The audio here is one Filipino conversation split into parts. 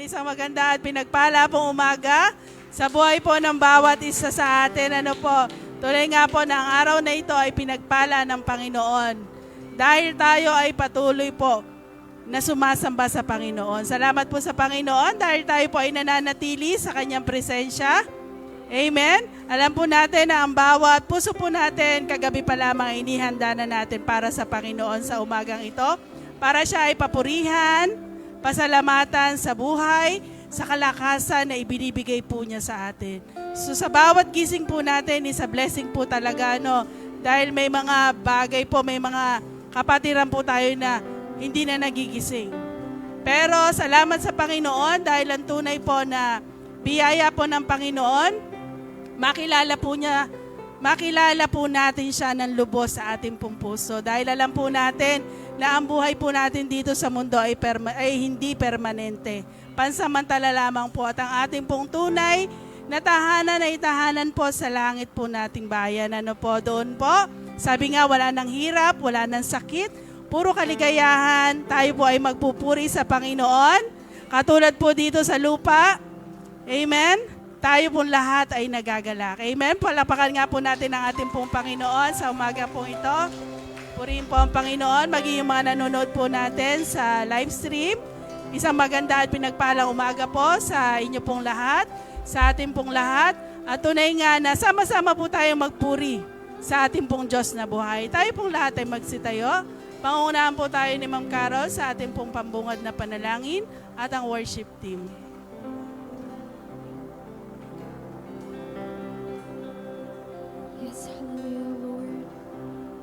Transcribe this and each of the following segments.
isang maganda at pinagpala pong umaga sa buhay po ng bawat isa sa atin. Ano po, tuloy nga po na ang araw na ito ay pinagpala ng Panginoon. Dahil tayo ay patuloy po na sumasamba sa Panginoon. Salamat po sa Panginoon dahil tayo po ay nananatili sa Kanyang presensya. Amen? Alam po natin na ang bawat puso po natin, kagabi pa lamang inihanda na natin para sa Panginoon sa umagang ito. Para siya ay papurihan, pasalamatan sa buhay, sa kalakasan na ibinibigay po niya sa atin. So sa bawat gising po natin, is a blessing po talaga, no? Dahil may mga bagay po, may mga kapatiran po tayo na hindi na nagigising. Pero salamat sa Panginoon dahil ang tunay po na biyaya po ng Panginoon, makilala po natin siya ng lubos sa ating pong puso. Dahil alam po natin na ang buhay po natin dito sa mundo ay hindi permanente. Pansamantala lamang po at ang ating pong tunay na tahanan ay tahanan po sa langit po nating bayan. Ano po doon po? Sabi nga wala nang hirap, wala nang sakit, puro kaligayahan. Tayo po ay magpupuri sa Panginoon. Katulad po dito sa lupa. Amen? Tayo pong lahat ay nagagalak. Amen? Palapakan nga po natin ang ating pong Panginoon sa umaga po ito. Purihin po ang Panginoon, maging yung mga nanonood po natin sa live stream. Isang maganda at pinagpalang umaga po sa inyo pong lahat, sa ating pong lahat. At tunay nga na sama-sama po tayong magpuri sa ating pong Diyos na buhay. Tayo pong lahat ay magsitayo. Pangungunahan po tayo ni Ma'am Carol sa ating pong pambungad na panalangin at ang worship team. Yes, hallelujah, Lord.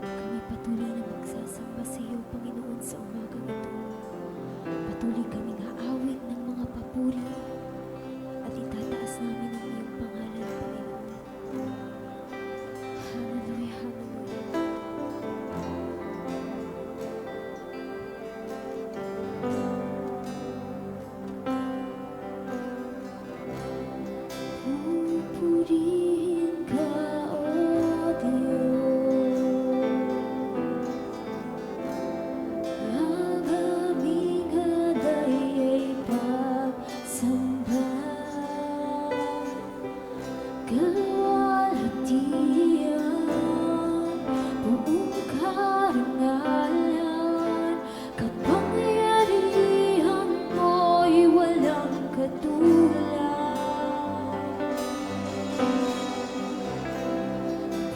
Kami patuloy na magsasamba sa iyo, Panginoon, sa umagang ito. Patuloy kaming haawit ng mga papuri at itataas namin ang iyong pangalan, Panginoon. Hallelujah, hallelujah. Pupurihin ka, O Diyos. Ang aming alay ay pagsamba. Kalwalhatian, buong karangalan, kapangyarihan mo'y walang katulad.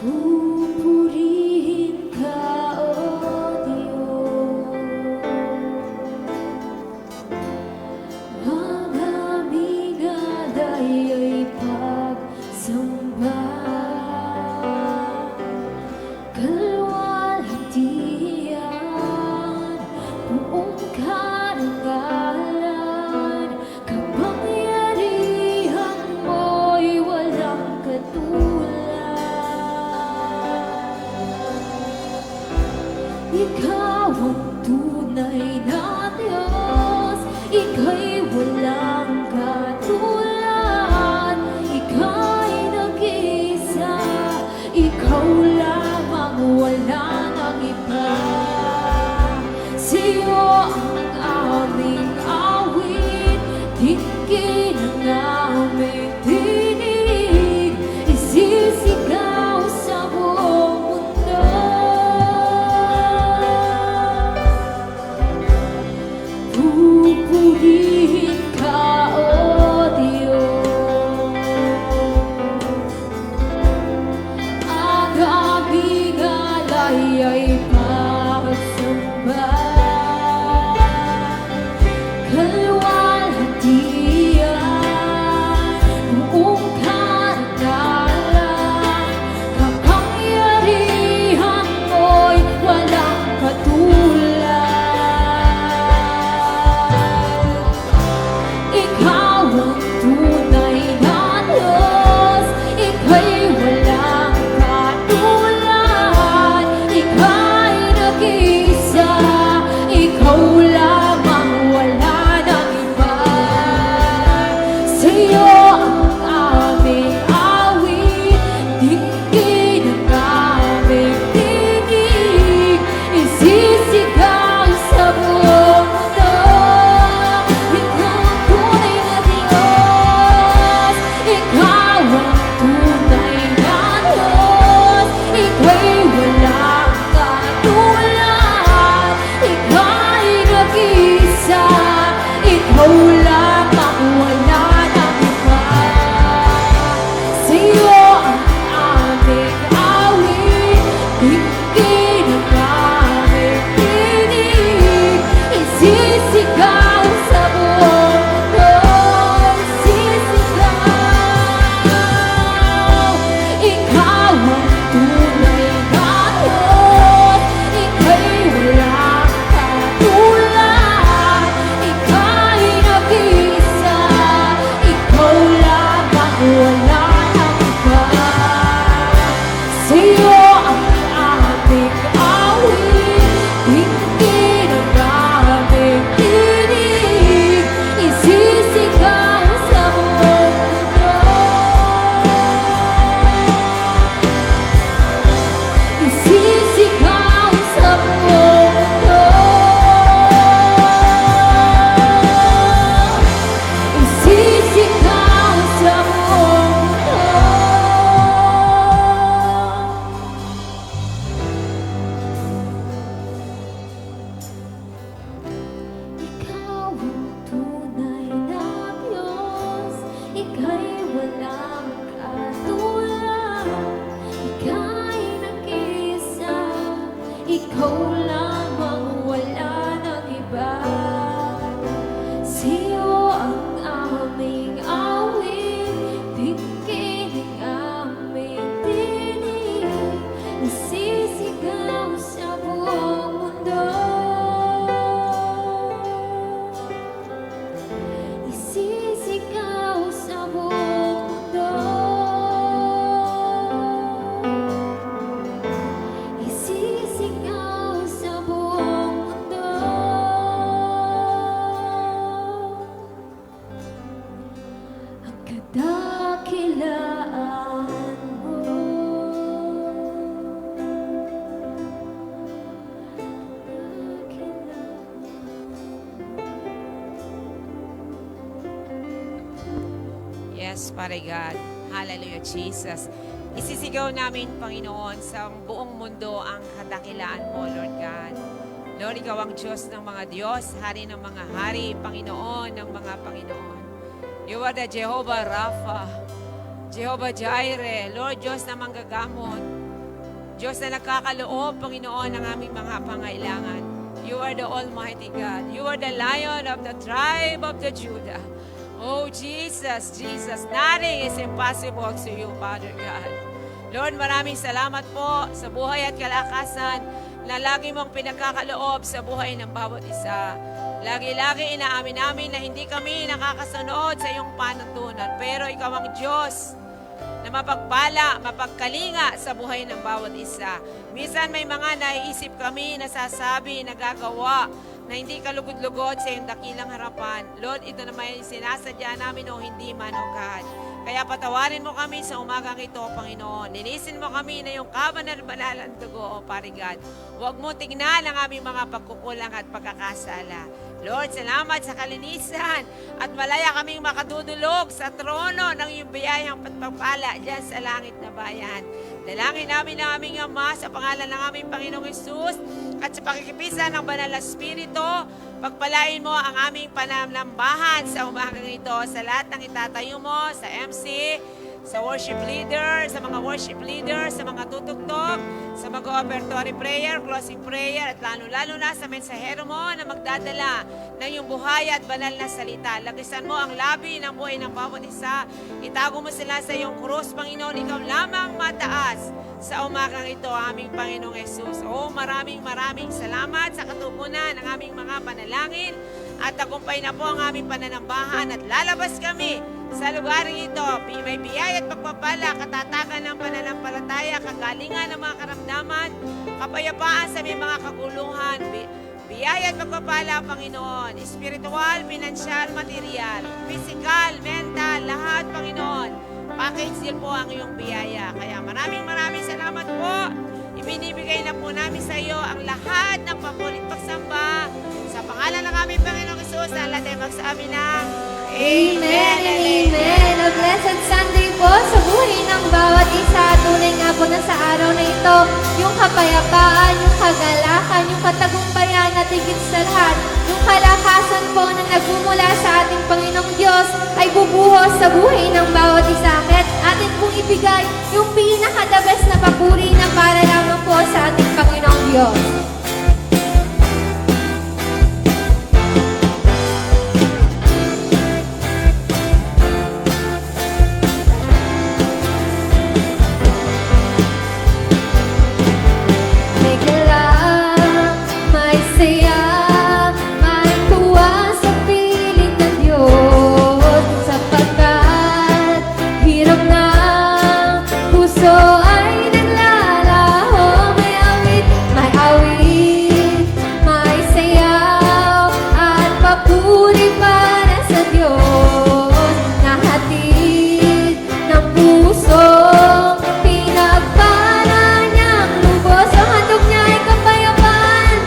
Pupurihin ka, O Diyos. Ang aming alay ay pagsamba. Kalwalhatian, buong karangalan, kapangyarihan mo'y walang katulad. Ikaw ang tunay na Diyos, ika'y walang katulad, ika'y nag-iisa, ikaw lamang, wala nang iba. Sa'yo ang aming awit, dinggin ang aming tinig, isisigaw sa buong mundo. Pupurihin ka, O Diyos. Ang aming alay ay pagsamba. Kalwalhatian, ikaw lamang, wala nang iba. Sa'yo ang aming awit, dinggin ang aming tinig. Isisigaw sa buong mundo, isisigaw. Ikaw ang tunay na Diyos, ika'y walang katulad. Ika'y nag-iisa, ikaw lamang, wala nang iba. Sa'yo ang aming awit, dinggin ang aming tinig. Isisigaw sa buong mundo, isisigaw sa buong mundo, isisigaw sa buong mundo. Ikaw ang tunay na Diyos, ika'y walang katulad. Ika'y nag-iisa, ikaw lamang, wala nang iba. Sa'yo ang aming awit, dinggin ang aming tinig. Nasisigaw sa buong mundo, isisigaw sa buong mundo, isisigaw sa buong mundo. Ang kadakilaan mo, Yes, Father God. Hallelujah, Jesus. Isisigaw namin, Panginoon, sa buong mundo ang kadakilaan mo, Lord God. Lord, ikaw ang Diyos ng mga Diyos, Hari ng mga hari, Panginoon ng mga Panginoon. You are the Jehovah Rapha, Jehovah Jireh, Lord, Diyos na manggagamot. Diyos na nagkakaloob, Panginoon, ng aming mga pangailangan. You are the Almighty God. You are the Lion of the tribe of the Judah. Oh, Jesus, Jesus, nothing is impossible to you, Father God. Lord, maraming salamat po sa buhay at kalakasan na lagi mong pinagkakaloob sa buhay ng bawat isa. Lagi-lagi inaamin namin na hindi kami nakakasunod sa iyong panuntunan. Pero ikaw ang Diyos na mapagpala, mapagkalinga sa buhay ng bawat isa. Minsan may mga naiisip kami, nasasabi, nagagawa, na hindi ka lugod-lugod sa iyong dakilang harapan. Lord, ito naman yung sinasadya namin o hindi man, O God. Kaya patawarin mo kami sa umagang ito, Panginoon. Linisin mo kami na yung kabanal-banalang dugo, O Pare God. Huwag mo tignan ang aming mga pagkukulang at pagkakasala. Lord, salamat sa kalinisan at malaya kaming makadudulog sa trono ng iyong biyayang pagpapala dyan sa langit na bayan. Dalangin namin ang aming Ama sa pangalan ng aming Panginoong Hesus at sa pakikipisan ng Banal na Espiritu, pagpalain mo ang aming pananambahan sa umagang ito sa lahat ng itatayo mo, sa MC, sa worship leader, sa mga worship leaders, sa mga tutugtog, sa mag-offertory prayer, closing prayer, at lalo-lalo na sa mensahero mo na magdadala ng iyong buhay at banal na salita. Lagisan mo ang labi ng buhay ng bawat isa. Itago mo sila sa iyong krus, Panginoon. Ikaw lamang mataas sa umagang ito, aming Panginoong Hesus. O maraming salamat sa katugunan ng aming mga panalangin at tagumpay na po ang aming pananambahan at lalabas kami sa lugaring ito. May biyaya at pagpapala, katatagan ng pananampalataya, kagalingan ng mga karamdaman, kapayapaan sa may mga kaguluhan, biyaya at pagpapala, Panginoon, spiritual, pinansyal, material, physical, mental, lahat, Panginoon. Package deal po ang iyong biyaya. Kaya maraming salamat po. Ibinibigay na po namin sa iyo ang lahat ng papulit pagsamba sa pangalan ng aming Panginoong Hesus na lahat ay magsabi ng Amen and Amen. A blessed Sunday po sa buhay ng bawat isa. Tunay nga po na sa araw na ito, yung kapayapaan, yung kagalakan, yung katagumpay yan at higit sa lahat, yung kalakasan po na nagmumula sa ating Panginoong Diyos ay bubuhos sa buhay ng bawat isa. At atin pong ibigay yung pinaka-the best na papuri na para lamang po sa ating Panginoong Diyos. May galak, may saya, may tuwa sa piling ng Diyos. Sapagkat hirap na puso ay naglalaho. May awit, may sayaw at papuri para sa Diyos. Nahatid ng puso, pinagpala niyang lubos. Ang handog niya ay kapayapaan,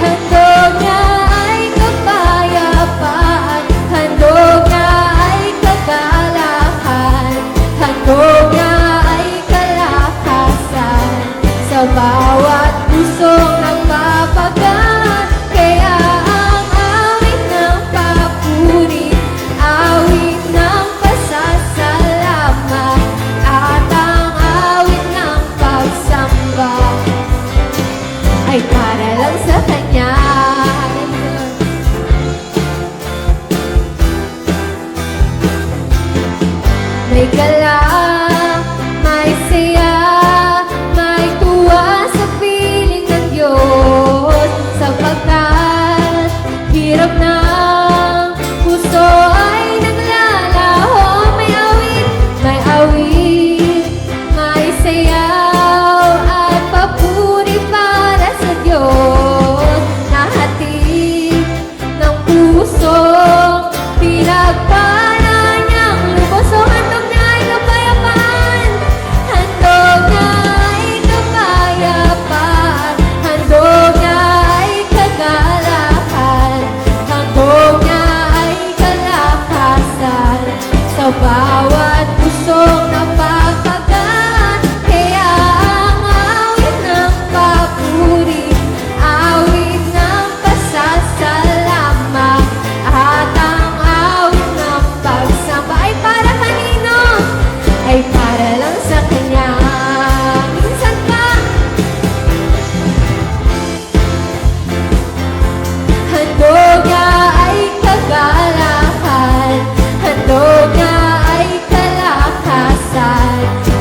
handog niya ay kapayapaan, handog niya ay kagalakan, handog niya ay kalakasan sa bawat pusong nagpapagat. Kaya ang awit ng papuri, awit ng pasasalamat, at ang awit ng pagsamba ay para lang sa Kanya. May galak, may saya, may tuwa sa piling ng Diyos. Sapagkat hirap ng puso ay naglalaho. May awit, may sayaw at papuri para sa Diyos. Nahatid ng puso, pinagpala niyang lubos. So handog niya ay kapayapaan, handog niya ay kapayapaan, handog niya ay kagalakan, handog niya ay kalakasan sa bawat pusong napapagat. Kaya ang awit ng papuri, awit ng pasasalamat, at ang awit ng pagsamba ay para kanino? Ay para lang sa Kanya. Minsan pa, handog niya ay kagalakan, handog niya ay kalakasan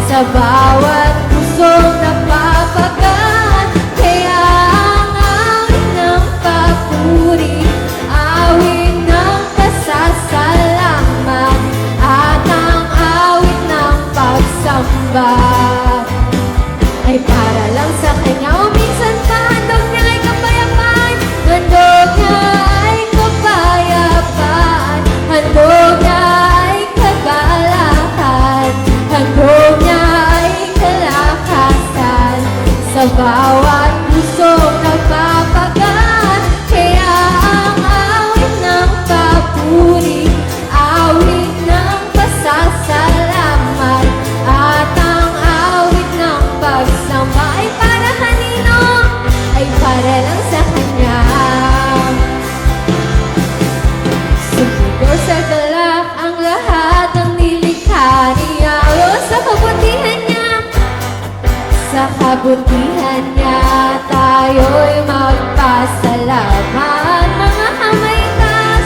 sa bawat pusong napapagat. Kaya ang awit ng papuri, awit ng pasasalamat, at ang awit ng pagsamba ay para lang sa Kanya. O minsan pa, handog niya ay kapayapaan, handog niya ay kapayapaan, handog niya ay kagalakan, handog niya ay kalakasan sa bawat pusong nagpapagat. Kaya ang awit ng papuri, awit ng pasasalamat, at ang awit ng pagsamba ay para kanino? Ay para lang sa Kanya. Sumigaw sa galak ang lahat ng nilikha niya. O sa kabutihan niya, sa kabutihan niya tayo'y magpasalamat. Mga kamay taas,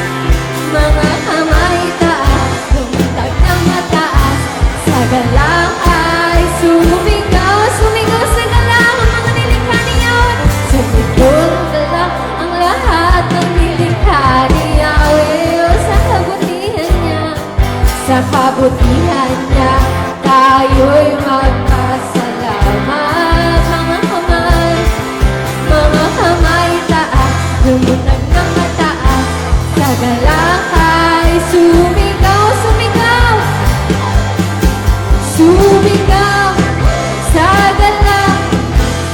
mga kamay taas, tumatag ng mataas, sa galak ay sumigaw, sumigaw sa galak ang mga nilikha niya. Sumigaw sa galak ang lahat ng nilikha niya. O sa kabutihan niya, sa kabutihan niya tayo'y magpasalamat. Mga kamay taas, lumutag ng mataas, sa galak ay sumigaw, sumigaw, sumigaw sa galak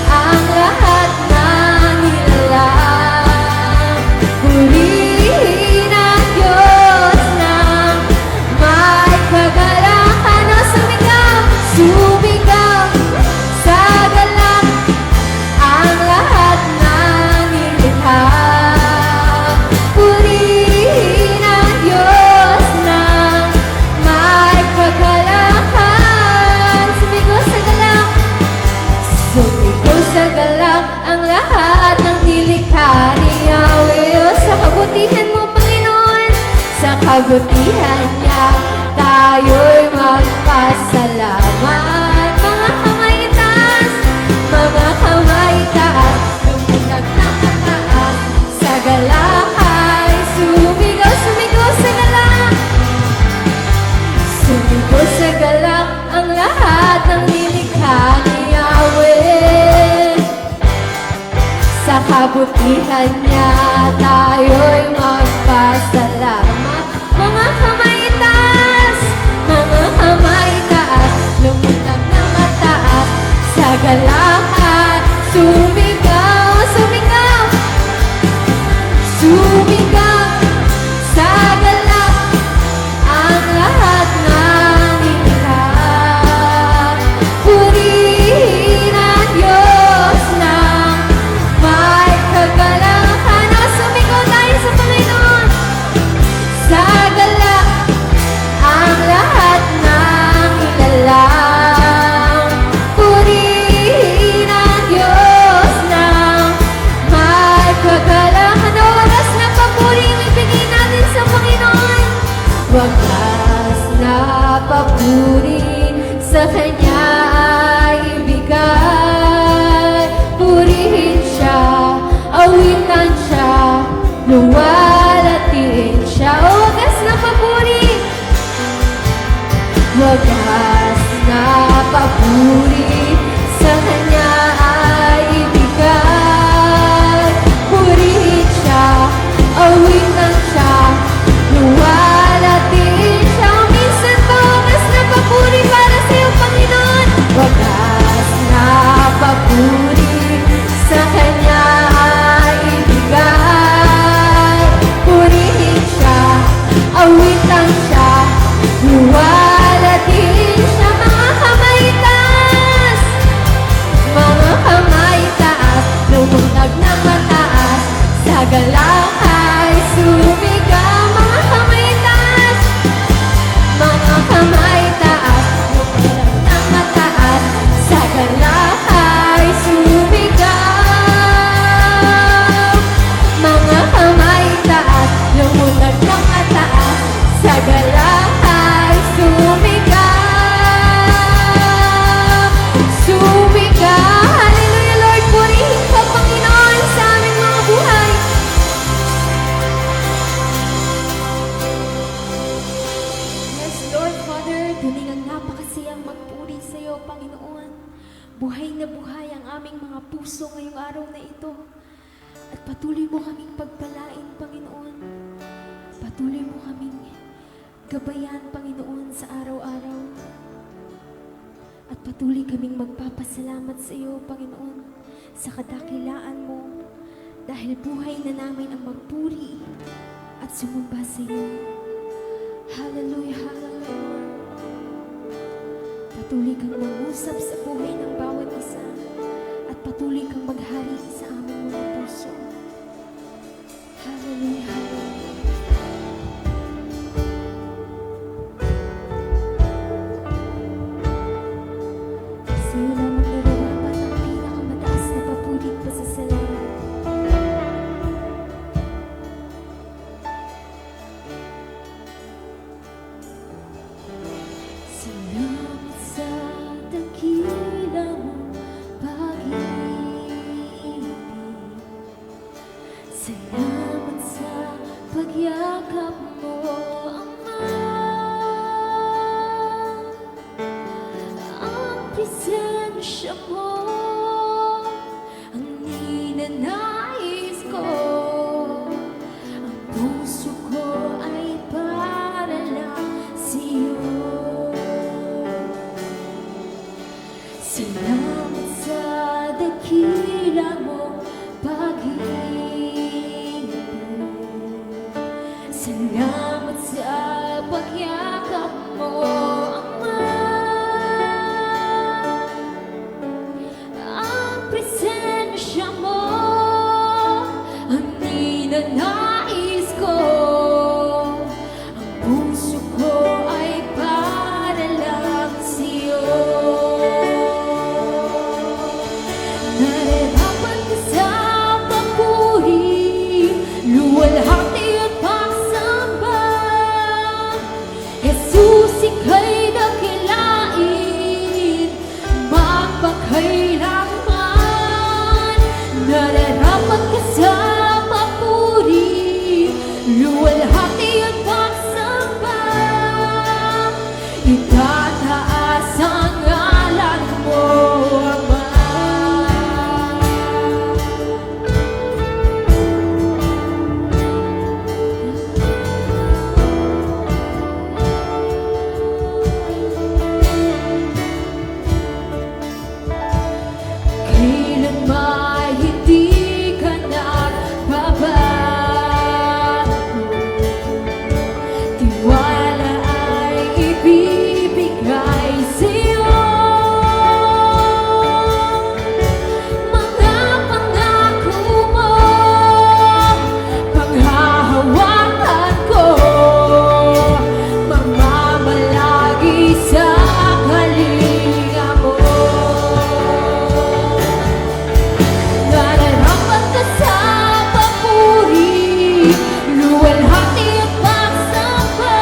ang lahat ng nilalang. Purihin ang Diyos ng may kagalakan. kabutihan niya, tayo'y magpasalamat. Mga kamay taas, mga kamay taas, lumundag na mataas, sa galakay, sumigaw, sumigaw sa galak. Sumigaw sa galak ang lahat ng nilikha ni Yahweh. Sa kabutihan niya, tayo'y magpasalamat. Mga kamay taas, mga kamay taas, lumutang na mataas, sa galakad, sumigaw, sumigaw, sumigaw, sa galak, ang lahat ng nilikha. Purihin ang Diyos ng may kagalakan. Sumigaw tayo sa Panginoon. Sa galak, ang lahat ng ilalang. Purihin ang Diyos ng may kagalakan. O wagas na papuri ang ibigay natin sa Panginoon. Wagas na papuri sa Kanya ibigay. Purihin siya, awitan siya, luwalatiin siya. O wagas na papuri, wagas na papuri sa Kanya ay ibigay. Purihin siya, awitan siya, luwalatiin siya. O minsan pa, wagas na papuri para sa iyo, Panginoon. Wagas na papuri sa Kanya ay ibigay. Purihin siya, awitan siya, luwalatiin siya. Mga kamay taas, mga kamay taas, lumuntag na mataas, sa galakay sumigaw. Mga kamay taas, mga kamay taas, lumuntag na mataas, sa galakay sumigaw. Mga kamay taas, lumuntag na mataas, sa galakay sumigaw. Sumigaw. Hallelujah, Lord. Purihin ka, Panginoon, sa aming mga buhay. Yes, Lord, Father, tunay ang napakasayang magpuri sa iyo, Panginoon. Buhay na buhay ang aming mga puso ngayong araw na ito. At patuloy mo kaming pagpalain, Panginoon. Patuloy mo kaming gabayan, Panginoon, sa araw-araw. At patuloy kaming magpapasalamat sa iyo, Panginoon, sa kadakilaan mo. Dahil buhay na namin ang magpuri at sumamba sa iyo. Hallelujah, hallelujah. Patuloy kang mangusap sa buhay ng bawat isa. At patuloy kang maghari sa aming mga puso. Hallelujah, hallelujah. Sa iyo lamang nararapat ang pinakamataas na papurit pasasalamat. Salamat sa dakila mong pag-ibig. Salamat sa tiwala ay ibibigay sa'yo. Mga pangako mo, panghahawakan ko, mamamalagi sa kalinga mo. Nararapat ka sa papuri, luwalhati at pagsamba.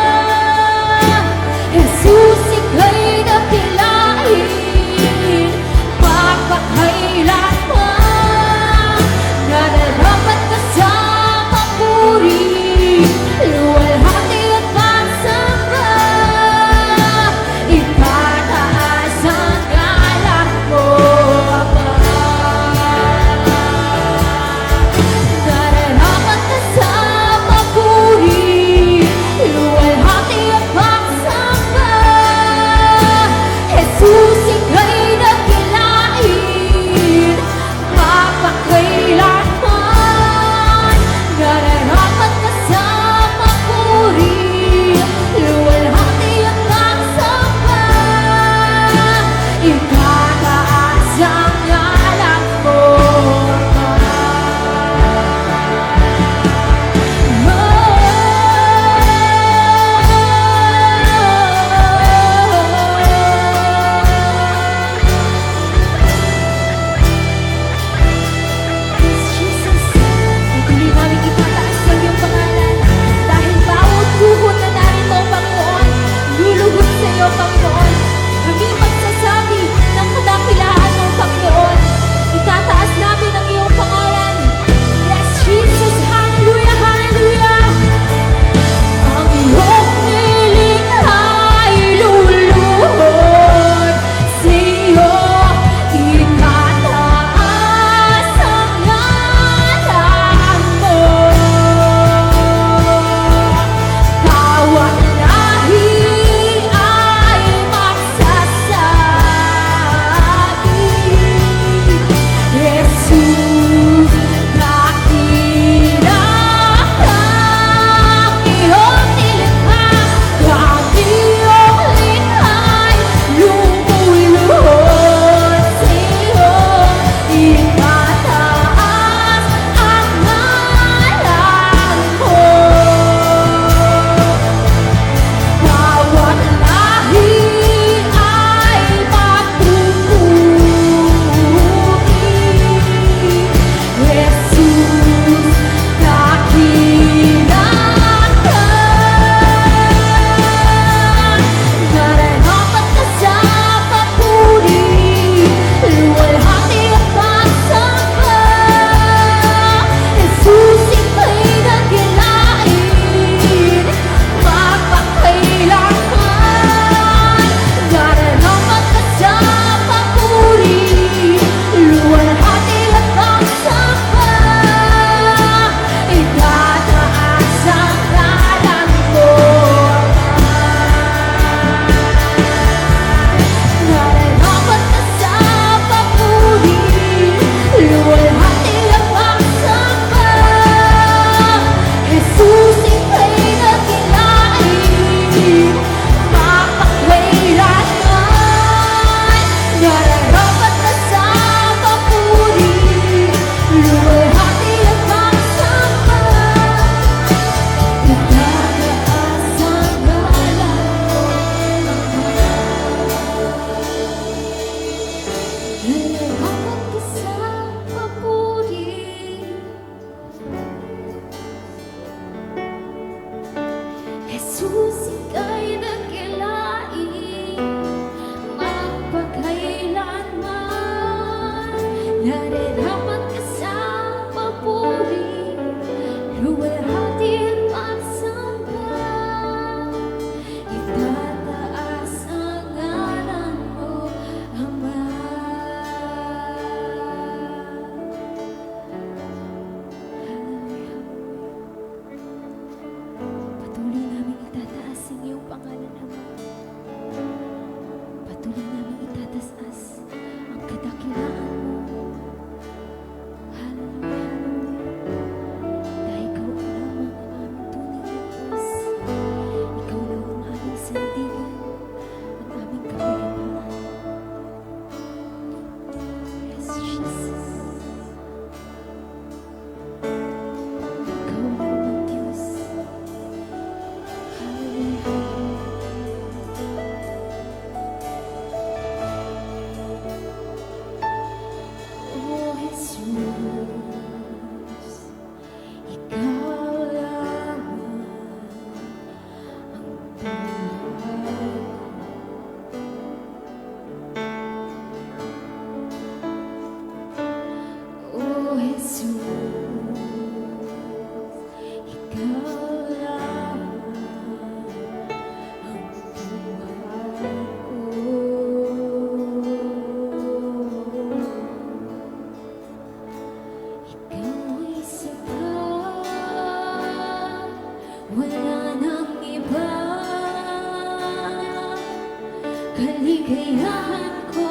kaligayahan ko,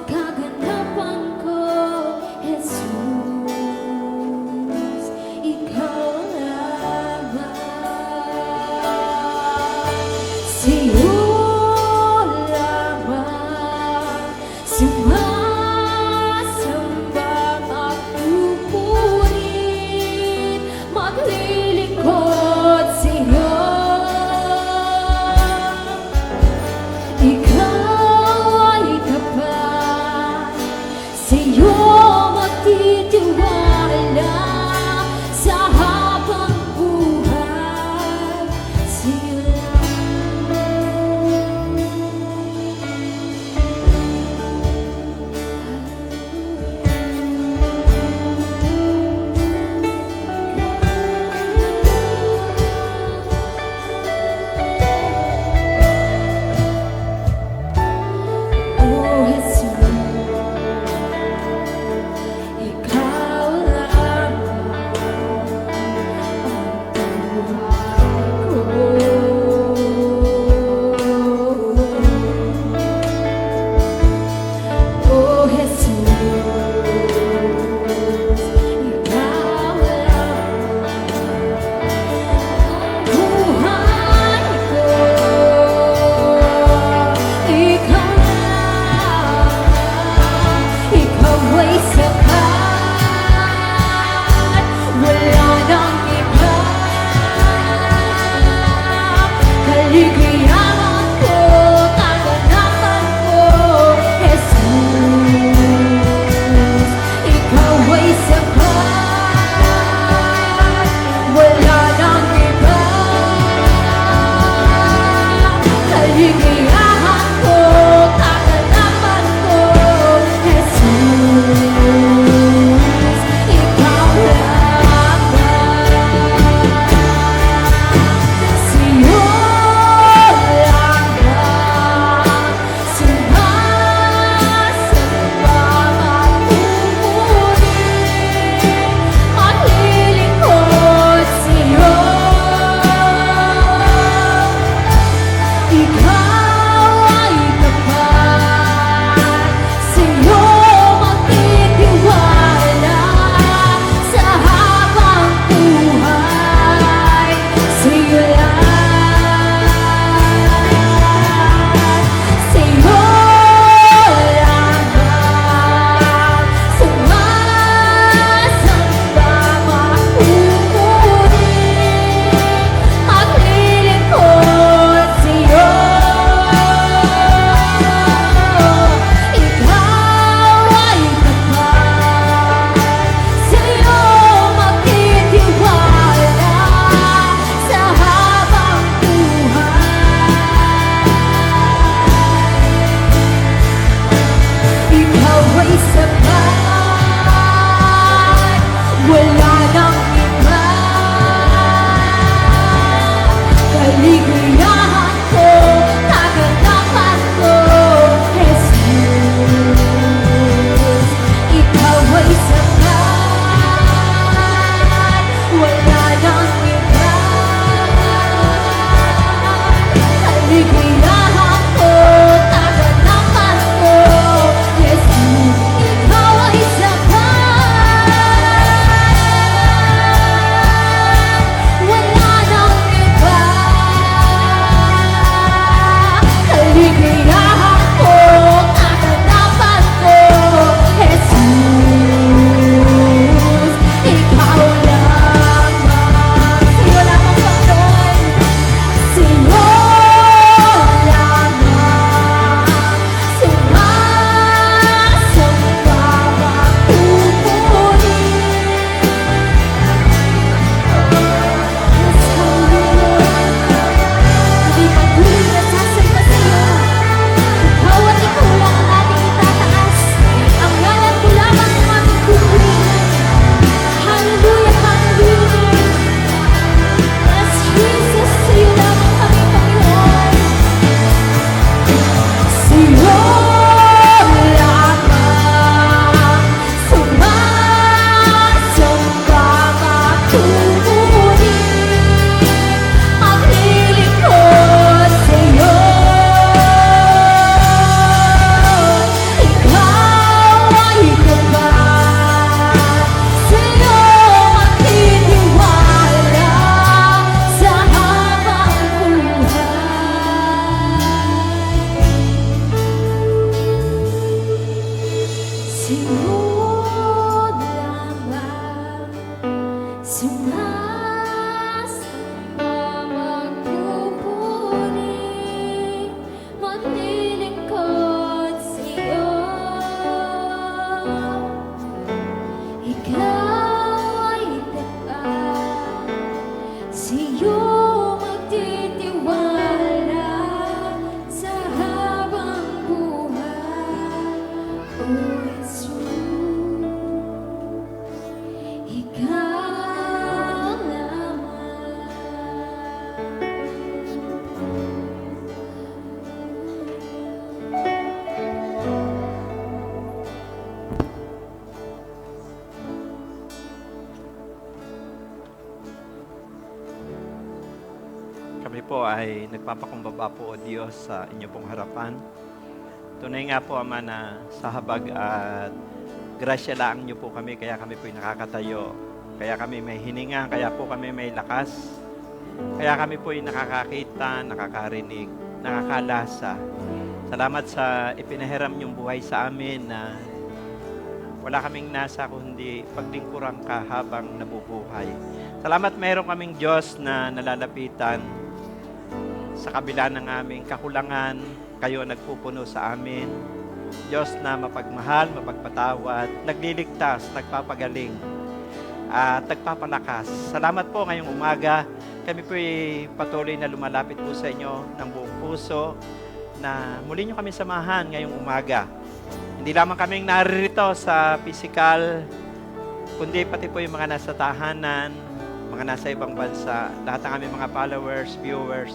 kaganapan ko, Jesus, ikaw lamang. Sa'yo lamang sumasamba at pupuri, maglilingkod sa'yo. Ikaw ay tapat, sa'yo magtitiwala sa habang buhay, sa'yo Oh Jesus, ikaw lamang ang buhay ko. Oh Jesus, ikaw lamang ang buhay ko. Ikaw ay sapat, wala nang iba. Kaligayahan ko, kaganapan ko, Jesus. Ikaw ay sapat, wala nang iba. Kaligayahan ko, kaganapan ko, Jesus. Ikaw lamang. Sa'yo lamang sumasamba at pupuri, maglilingkod sa'yo. Ikaw ay nagpapakumbaba po, O Diyos, sa inyo pong harapan. Tunay nga po, Ama, na sa habag at grasya lang niyo po kami, kaya kami po'y nakakatayo. Kaya kami may hininga, kaya po kami may lakas. Kaya kami po'y nakakakita, nakakarinig, nakakalasa. Salamat sa ipinahiram niyong buhay sa amin na wala kaming nasa kundi paglingkuran ka habang nabubuhay. Salamat mayroon kaming Diyos na nalalapitan sa kabila ng aming kakulangan. Kayo nagpupuno sa amin. Diyos na mapagmahal, mapagpatawad, nagliligtas, nagpapagaling, at nagpapalakas. Salamat po ngayong umaga. Kami po'y patuloy na lumalapit po sa inyo ng buong puso na muli nyo kami samahan ngayong umaga. Hindi lamang kaming naririto sa physical, kundi pati po yung mga nasa tahanan, mga nasa ibang bansa, lahat ng aming mga followers, viewers.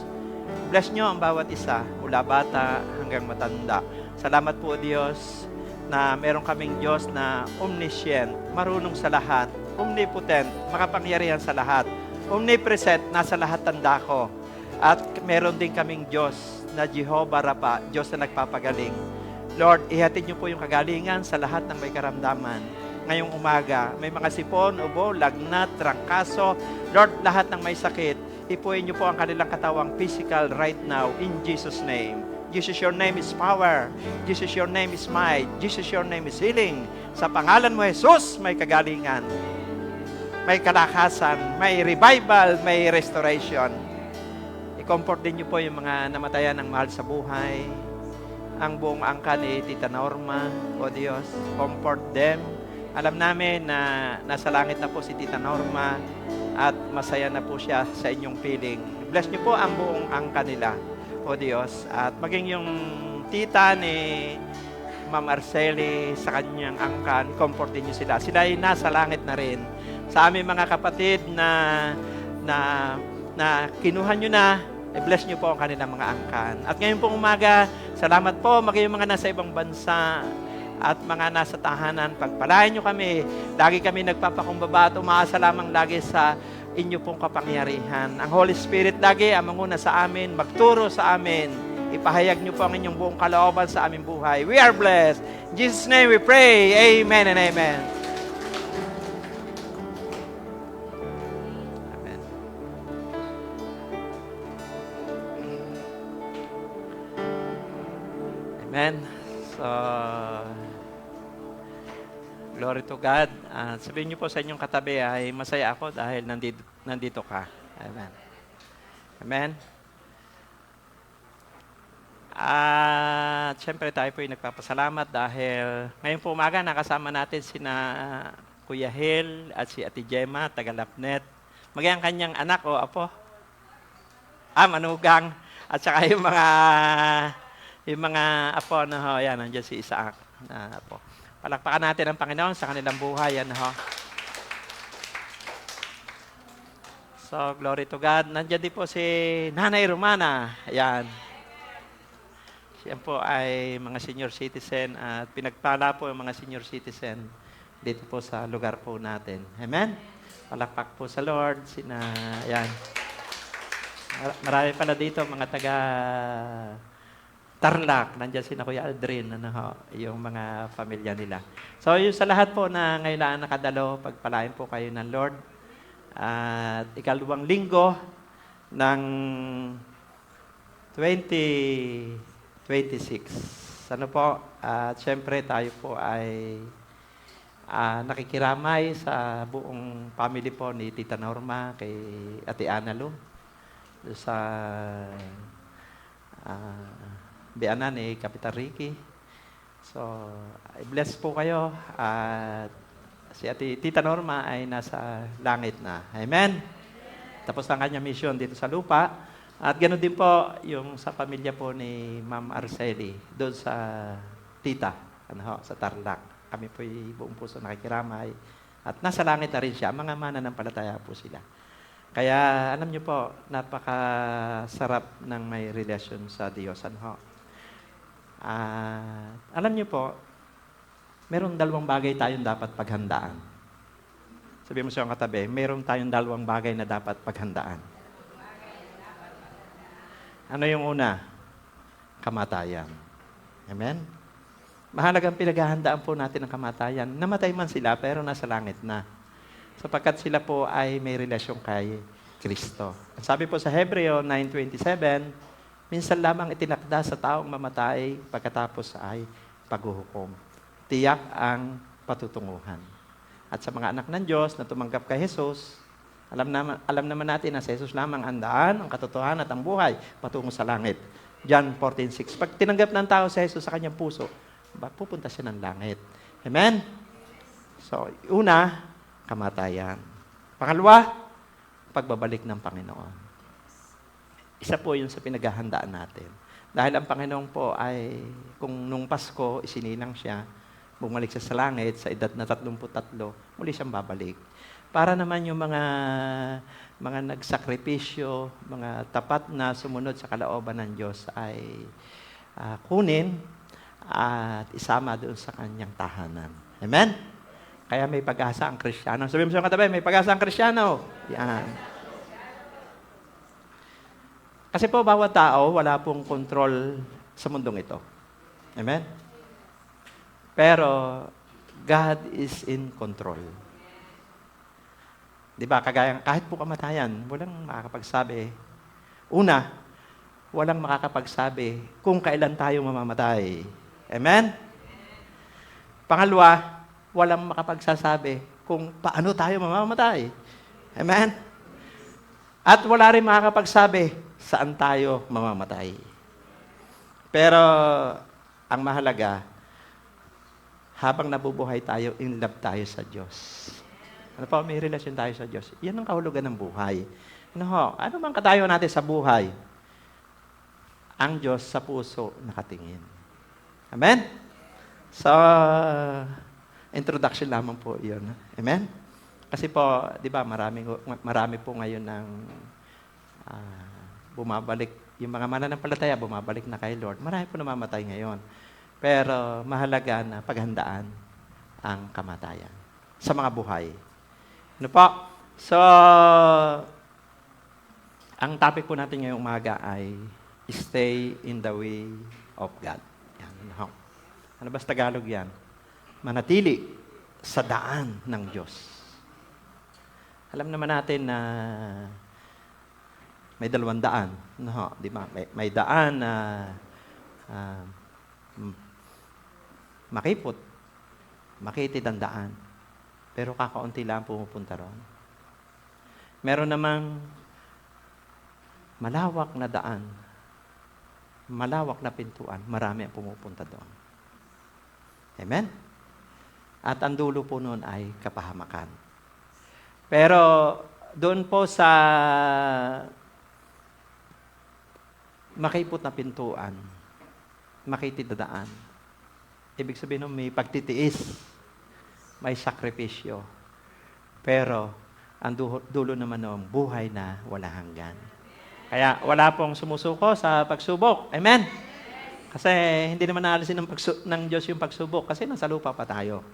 Bless nyo ang bawat isa, mula bata hanggang matanda. Salamat po, Diyos, na meron kaming Diyos na omniscient, marunong sa lahat, omnipotent, makapangyarihan sa lahat, omnipresent, nasa lahat tanda ko. At meron din kaming Diyos na Jehovah Rapha, Diyos na nagpapagaling. Lord, ihatid niyo po yung kagalingan sa lahat ng may karamdaman. Ngayong umaga, may mga sipon, ubo, lagnat, trangkaso. Lord, lahat ng may sakit, ipuin niyo po ang kanilang katawang physical right now in Jesus' name. Jesus, your name is power. Jesus, your name is might. Jesus, your name is healing. Sa pangalan mo, Jesus, may kagalingan, may kalakasan, may revival, may restoration. I-comfort din niyo po yung mga namatayan ng mahal sa buhay, ang buong angkan ni Tita Norma, O Diyos, comfort them. Alam namin na nasa langit na po si Tita Norma at masaya na po siya sa inyong piling. Bless niyo po ang buong angkan nila, O Diyos. At maging yung tita ni Ma'am Arceli sa kanyang angkan, comfort din niyo sila. Sila ay nasa langit na rin. Sa aming mga kapatid na kinuha niyo na, bless niyo po ang kanilang mga angkan. At ngayon pong umaga, salamat po, maging mga nasa ibang bansa at mga nasa tahanan, pagpalain niyo kami. Lagi kami nagpapakumbaba at umaasa lamang lagi sa inyo pong kapangyarihan. Ang Holy Spirit lagi ang manguna sa amin, magturo sa amin. Ipahayag niyo po ang inyong buong kalooban sa aming buhay. We are blessed. In Jesus' name we pray. Amen and amen. Amen. So, glory to God. Sabihin niyo po sa inyong katabi ay masaya ako dahil nandito ka. Amen. Amen. At syempre tayo po ay nagpapasalamat dahil ngayon po umaga nakasama natin sina Kuya Hil at si Ate Gemma, taga-Lapnet. Maging ang kanyang anak o apo. Manugang. At saka yung mga apo na ho, yan, nandiyan si Isaac na apo. Palakpakan natin ang Panginoon sa kanilang buhay, yan ho. So, glory to God. Nandiyan din po si Nanay Romana, yan. Siya po ay mga senior citizen at pinagpala po ang mga senior citizen dito po sa lugar po natin. Amen? Palakpak po sa Lord, yan. Marami pala dito, mga taga Tarlac, nandiyan si Kuya Aldrin, yung mga pamilya nila. So, yung sa lahat po na ngayon nakadalo, pagpalain po kayo ng Lord. At ikalawang linggo ng 2026. Ano po? At syempre tayo po ay nakikiramay sa buong family po ni Tita Norma, kay Ate Ana Lu, sa bianan ni Kapitan Ricky. So, bless po kayo. At si Tita Norma ay nasa langit na. Amen? Tapos ang kanyang mission dito sa lupa. At ganoon din po yung sa pamilya po ni Ma'am Arceli, doon sa tita, sa Tarlac. Kami po buong puso nakikiramay. At nasa langit na rin siya. Mga mananampalataya po sila. Kaya alam niyo po, napakasarap ng may relasyon sa Diyos. Alam niyo po, meron dalawang bagay tayong dapat paghandaan. Sabi mo sa iyong katabi, meron tayong dalawang bagay na dapat paghandaan. Ano yung una? Kamatayan. Amen? Mahalagang pinaghahandaan po natin ang kamatayan. Namatay man sila, pero nasa langit na. Sapagkat sila po ay may relasyon kay Kristo. Sabi po sa Hebreo 9:27, minsan lamang itinakda sa taong mamatay, pagkatapos ay paghuhukom. Tiyak ang patutunguhan. At sa mga anak ng Diyos na tumanggap kay Jesus, alam naman natin na si Jesus lamang ang daan, ang katotohanan at ang buhay patungo sa langit. John 14:6. Pag tinanggap ng tao si Jesus sa kanyang puso, pupunta siya ng langit. Amen? So, una, kamatayan. Pangalawa, pagbabalik ng Panginoon. Isa po yun sa pinaghahandaan natin. Dahil ang Panginoon po ay, kung nung Pasko, isinilang siya, bumalik siya sa langit sa edad na 33, muli siyang babalik. Para naman yung mga nagsakripisyo, mga tapat na sumunod sa kalooban ng Diyos ay kunin at isama doon sa kanyang tahanan. Amen? Kaya may pag-asa ang Kristiyano. Sabihin mo sa katabi, may pag-asa ang Kristiyano. Yan. Kasi po, bawat tao, wala pong control sa mundong ito. Amen? Pero, God is in control. Di ba? Kagaya, kahit po kamatayan, walang makakapagsabi. Una, walang makakapagsabi kung kailan tayo mamamatay. Amen? Pangalawa, walang makapagsasabi kung paano tayo mamamatay. Amen? At wala rin makakapagsabi saan tayo mamamatay. Pero, ang mahalaga, habang nabubuhay tayo, in love tayo sa Diyos. Ano po, may relasyon tayo sa Diyos. Yan ang kahulugan ng buhay. Ano bang katayo natin sa buhay? Ang Diyos sa puso nakatingin. Amen? So, introduction lamang po yun. Amen? Kasi po, di ba, marami po ngayon ng bumabalik. Yung mga mananampalataya, bumabalik na kay Lord. Marami po namamatay ngayon. Pero mahalaga na paghandaan ang kamatayan sa mga buhay. Ano po? So, ang topic po natin ngayong umaga ay stay in the way of God. Yan. Ano ba sa Tagalog yan? Manatili sa daan ng Diyos. Alam naman natin na may 200 daan. No, di ba? May daan na makipot, makitid ang daan. Pero kakaunti lang pumupunta ron. Meron namang malawak na daan, malawak na pintuan, marami ang pumupunta doon. Amen? At ang dulo po noon ay kapahamakan. Pero doon po sa makipot na pintuan, makitid na daan, ibig sabihin nun, may pagtitiis, may sakripisyo. Pero, ang dulo naman ng buhay na wala hanggan. Kaya, wala pong sumusuko sa pagsubok. Amen? Kasi, hindi naman naalisin ng Diyos yung pagsubok kasi nasa lupa pa tayo.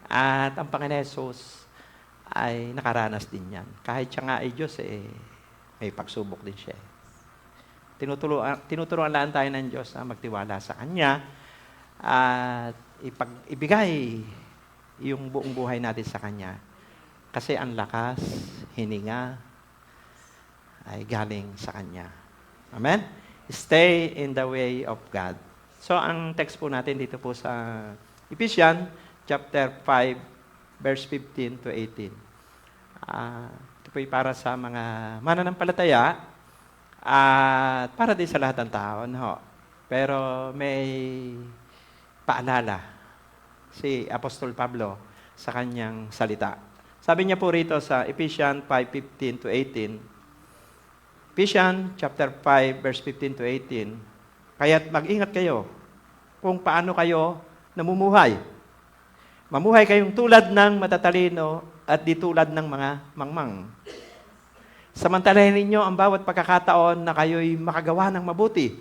At ang Panginoon Jesus ay nakaranas din yan. Kahit siya nga ay Diyos, may pagsubok din siya. Tinuturuan lang tayo ng Diyos na magtiwala sa Kanya at ibigay yung buong buhay natin sa Kanya. Kasi ang lakas, hininga, ay galing sa Kanya. Amen? Stay in the way of God. So, ang text po natin dito po sa Ephesians chapter 5, verse 15 to 18. Ito po para sa mga mananampalataya at para din sa lahat ng tao. No? Pero may paalala si Apostol Pablo sa kanyang salita. Sabi niya po rito sa Ephesians 5:15 to 18. Ephesians chapter 5 verse 15 to 18. Kaya't mag-ingat kayo kung paano kayo namumuhay. Mamuhay kayong tulad ng matatalino at di tulad ng mga mangmang. Samantalahin ninyo ang bawat pagkakataon na kayo'y makagawa ng mabuti,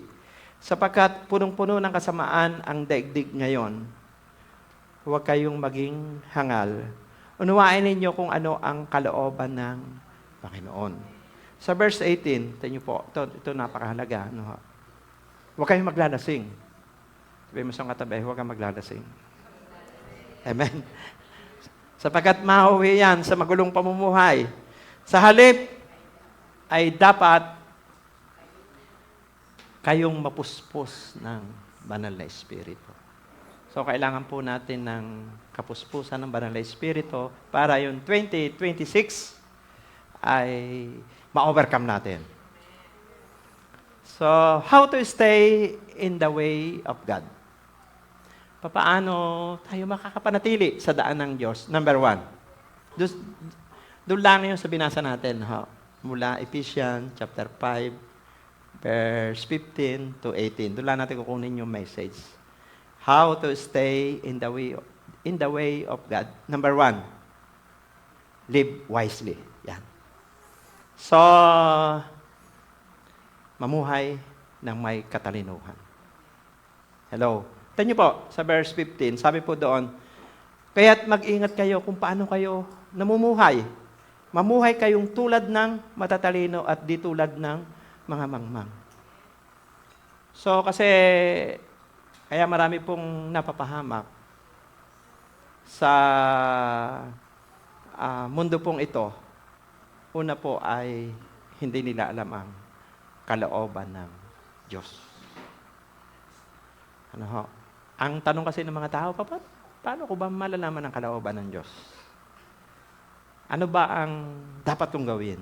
sapagkat punong-puno ng kasamaan ang daigdig ngayon. Huwag kayong maging hangal. Unawain ninyo kung ano ang kalooban ng Panginoon. Sa verse 18, tingnan niyo po, ito napakahalaga. Ano, ho? Huwag kayong maglalasing. Sabi mo sa katabi, huwag kang maglalasing. Amen. Sapagkat mauwi yan sa magulong pamumuhay. Sa halip, ay dapat kayong mapuspos ng banal na Espiritu. So, kailangan po natin ng kapuspusan ng banal na Espiritu para yung 2026 ay ma-overcome natin. So, how to stay in the way of God? Paano tayo makakapanatili sa daan ng Diyos? Number 1. Doon lang yung sa binasa natin. Mula Ephesians chapter 5, verse 15 to 18. Doon lang natin kukunin yung message. How to stay in the way of God. Number 1. Live wisely. Yan. So, mamuhay ng may katalinuhan. Hello. Tignan niyo po, sa verse 15, sabi po doon, kaya't mag-ingat kayo kung paano kayo namumuhay. Mamuhay kayong tulad ng matatalino at di tulad ng mga mangmang. So, kasi, kaya marami pong napapahamak sa mundo pong ito. Una po ay hindi nila alam ang kalooban ng Diyos. Ano ho? Ang tanong kasi ng mga tao, paano ko ba malalaman ang kalooban ng Diyos? Ano ba ang dapat kong gawin?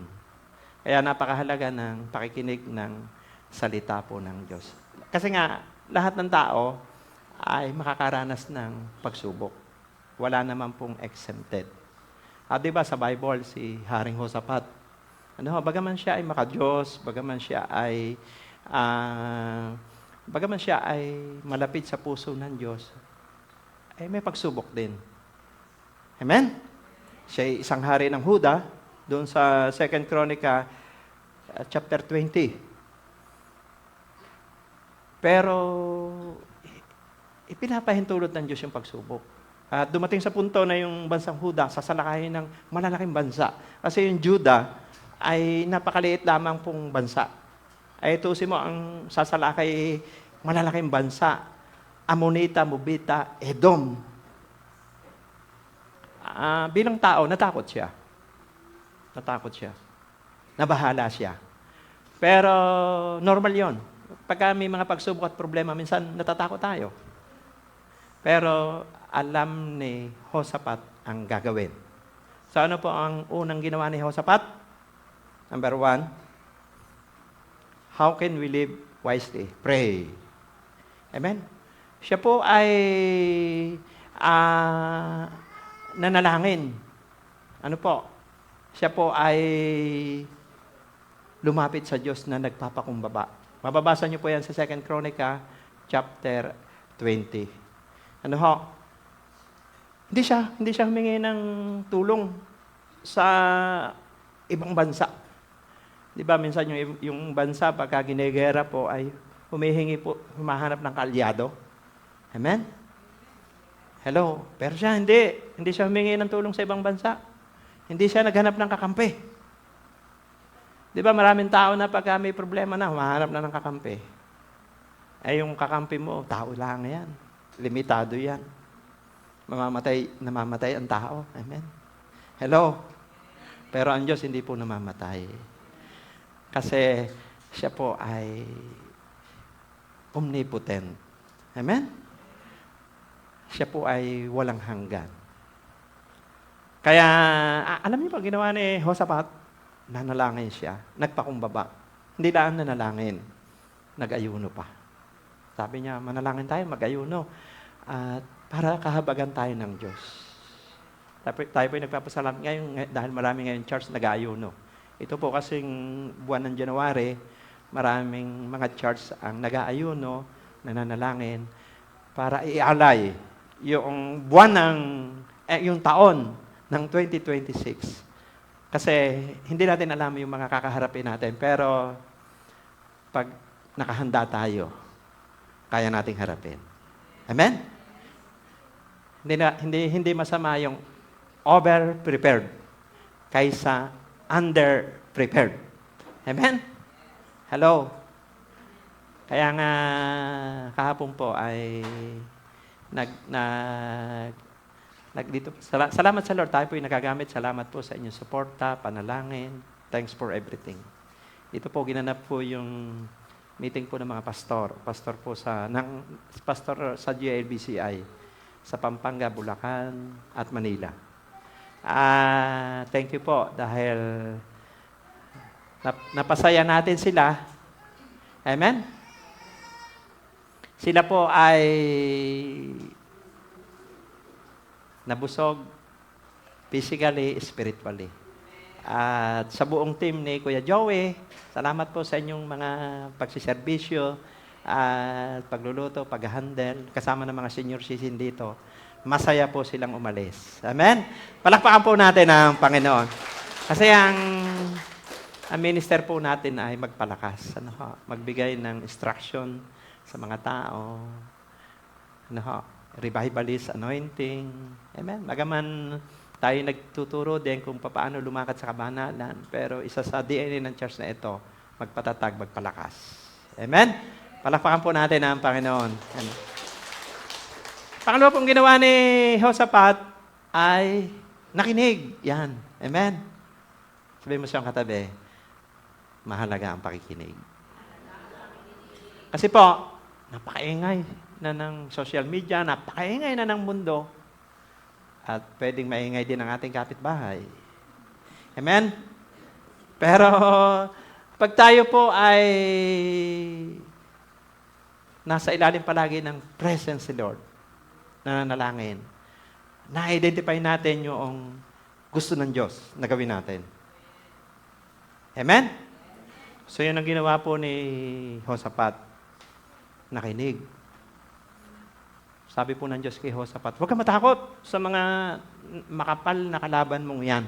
Kaya napakahalaga ng pakikinig ng salita po ng Diyos. Kasi nga, lahat ng tao ay makakaranas ng pagsubok. Wala naman pong exempted. Di ba sa Bible, si Haring Hosapat, bagaman siya ay maka-Diyos, bagaman siya ay malapit sa puso ng Diyos, ay may pagsubok din. Amen? Siya ay isang hari ng Huda, doon sa 2 Chronica, chapter 20. Pero, ipinapahintulot ng Diyos yung pagsubok. At dumating sa punto na yung bansang Huda, sasalakayin ng malalaking bansa. Kasi yung Juda ay napakaliit lamang pong bansa. Ay tusin mo ang sasalakay malalaking bansa, Amonita, Mobita, Edom. Bilang tao, natakot siya. Nabahala siya. Pero normal yon. Pagka may mga pagsubok at problema, minsan natatakot tayo. Pero alam ni Hosapat ang gagawin. So ano po ang unang ginawa ni Hosapat? Number 1, how can we live wisely? Pray. Amen? Siya po ay nanalangin. Ano po? Siya po ay lumapit sa Diyos na nagpapakumbaba. Mababasa niyo po yan sa 2 Chronica, chapter 20. Ano ho? Hindi siya humingi ng tulong sa ibang bansa. Di ba, minsan yung bansa, pagka ginegera po, ay humihingi po, humahanap ng kaalyado. Amen? Hello? Pero siya, hindi siya humingi ng tulong sa ibang bansa. Hindi siya naghanap ng kakampi. Di ba, maraming tao na pagka may problema na, humahanap na ng kakampi. Ay, yung kakampi mo, tao lang yan. Limitado yan. Namamatay ang tao. Amen? Hello? Pero ang Diyos hindi po namamatay. Kasi siya po ay omnipotent. Amen? Siya po ay walang hanggan. Kaya, alam niyo pa, ginawa ni Hosapat, nanalangin siya, nagpakumbaba. Hindi lang nanalangin, nag-ayuno pa. Sabi niya, manalangin tayo, mag-ayuno. At para kahabagan tayo ng Diyos. Tayo po ay nagpapasalamat ngayon dahil marami ngayon church nag-ayuno. Ito po kasing buwan ng January, maraming mga church ang nag-aayuno, nananalangin, para ialay yung buwan yung taon ng 2026. Kasi hindi natin alam yung mga kakaharapin natin, pero pag nakahanda tayo, kaya nating harapin. Amen? Hindi masama yung over-prepared kaysa under-prepared. Amen? Hello? Kaya nga, kahapon po ay salamat sa Lord. Tayo po yung nagagamit. Salamat po sa inyong suporta, panalangin. Thanks for everything. Ito po, ginanap po yung meeting po ng mga pastor. Pastor sa GLBCI sa Pampanga, Bulacan, at Manila. Thank you po dahil napasaya natin sila. Amen? Sila po ay nabusog physically, spiritually. At sa buong team ni Kuya Joey, salamat po sa inyong mga pagsiservisyo at pagluluto, pag-handle, kasama ng mga senior citizen dito. Masaya po silang umalis. Amen? Palakpakan po natin ang Panginoon. Kasi ang minister po natin ay magpalakas. Magbigay ng instruction sa mga tao. Revivalist anointing. Amen? Magaman tayo nagtuturo din kung paano lumakad sa kabanalan. Pero isa sa DNA ng church na ito, magpatatag, magpalakas. Amen? Palakpakan po natin ang Panginoon. Amen. Pangalawa pong ginawa ni Josaphat ay nakinig. Yan. Amen? Sabihin mo siyang katabi, mahalaga ang pakikinig. Kasi po, napakaingay na ng social media, napakaingay na ng mundo. At pwedeng maingay din ang ating kapitbahay. Amen? Pero, pag tayo po ay nasa ilalim palagi ng presence ni Lord, nananalangin, na-identify natin yung gusto ng Diyos na gawin natin. Amen? So, yun ang ginawa po ni Josaphat. Nakinig. Sabi po ng Diyos kay Josaphat, huwag ka matakot sa mga makapal na kalaban mong yan.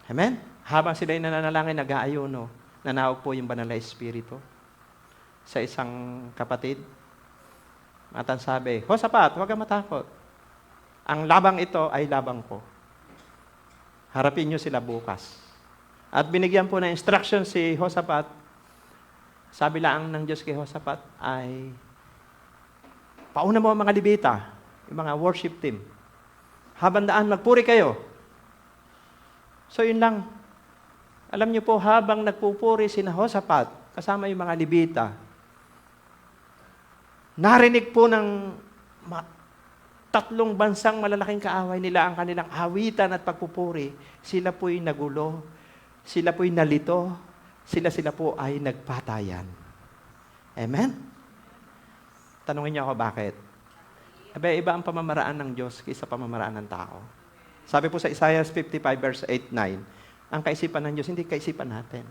Amen? Habang sila ay nananalangin, nag-aayuno, nanawag po yung banal na Espiritu sa isang kapatid. At ang sabi, Josaphat, huwag ka matakot. Ang labang ito ay labang ko. Harapin niyo sila bukas. At binigyan po ng instruction si Josaphat. Sabi lang ng Diyos kay Josaphat ay, pauna mo ang mga Levita, yung mga worship team. Habang daan, magpuri kayo. So yun lang. Alam niyo po, habang nagpupuri si Josaphat, kasama yung mga Levita, narinig po ng tatlong bansang malalaking kaaway nila ang kanilang awitan at pagpupuri. Sila po'y nagulo, sila po'y nalito, sila po ay nagpatayan. Amen? Tanungin niyo ako bakit? Iba ang pamamaraan ng Diyos kaysa pamamaraan ng tao. Sabi po sa Isaiah 55 verse 8-9, ang kaisipan ng Diyos, hindi kaisipan natin.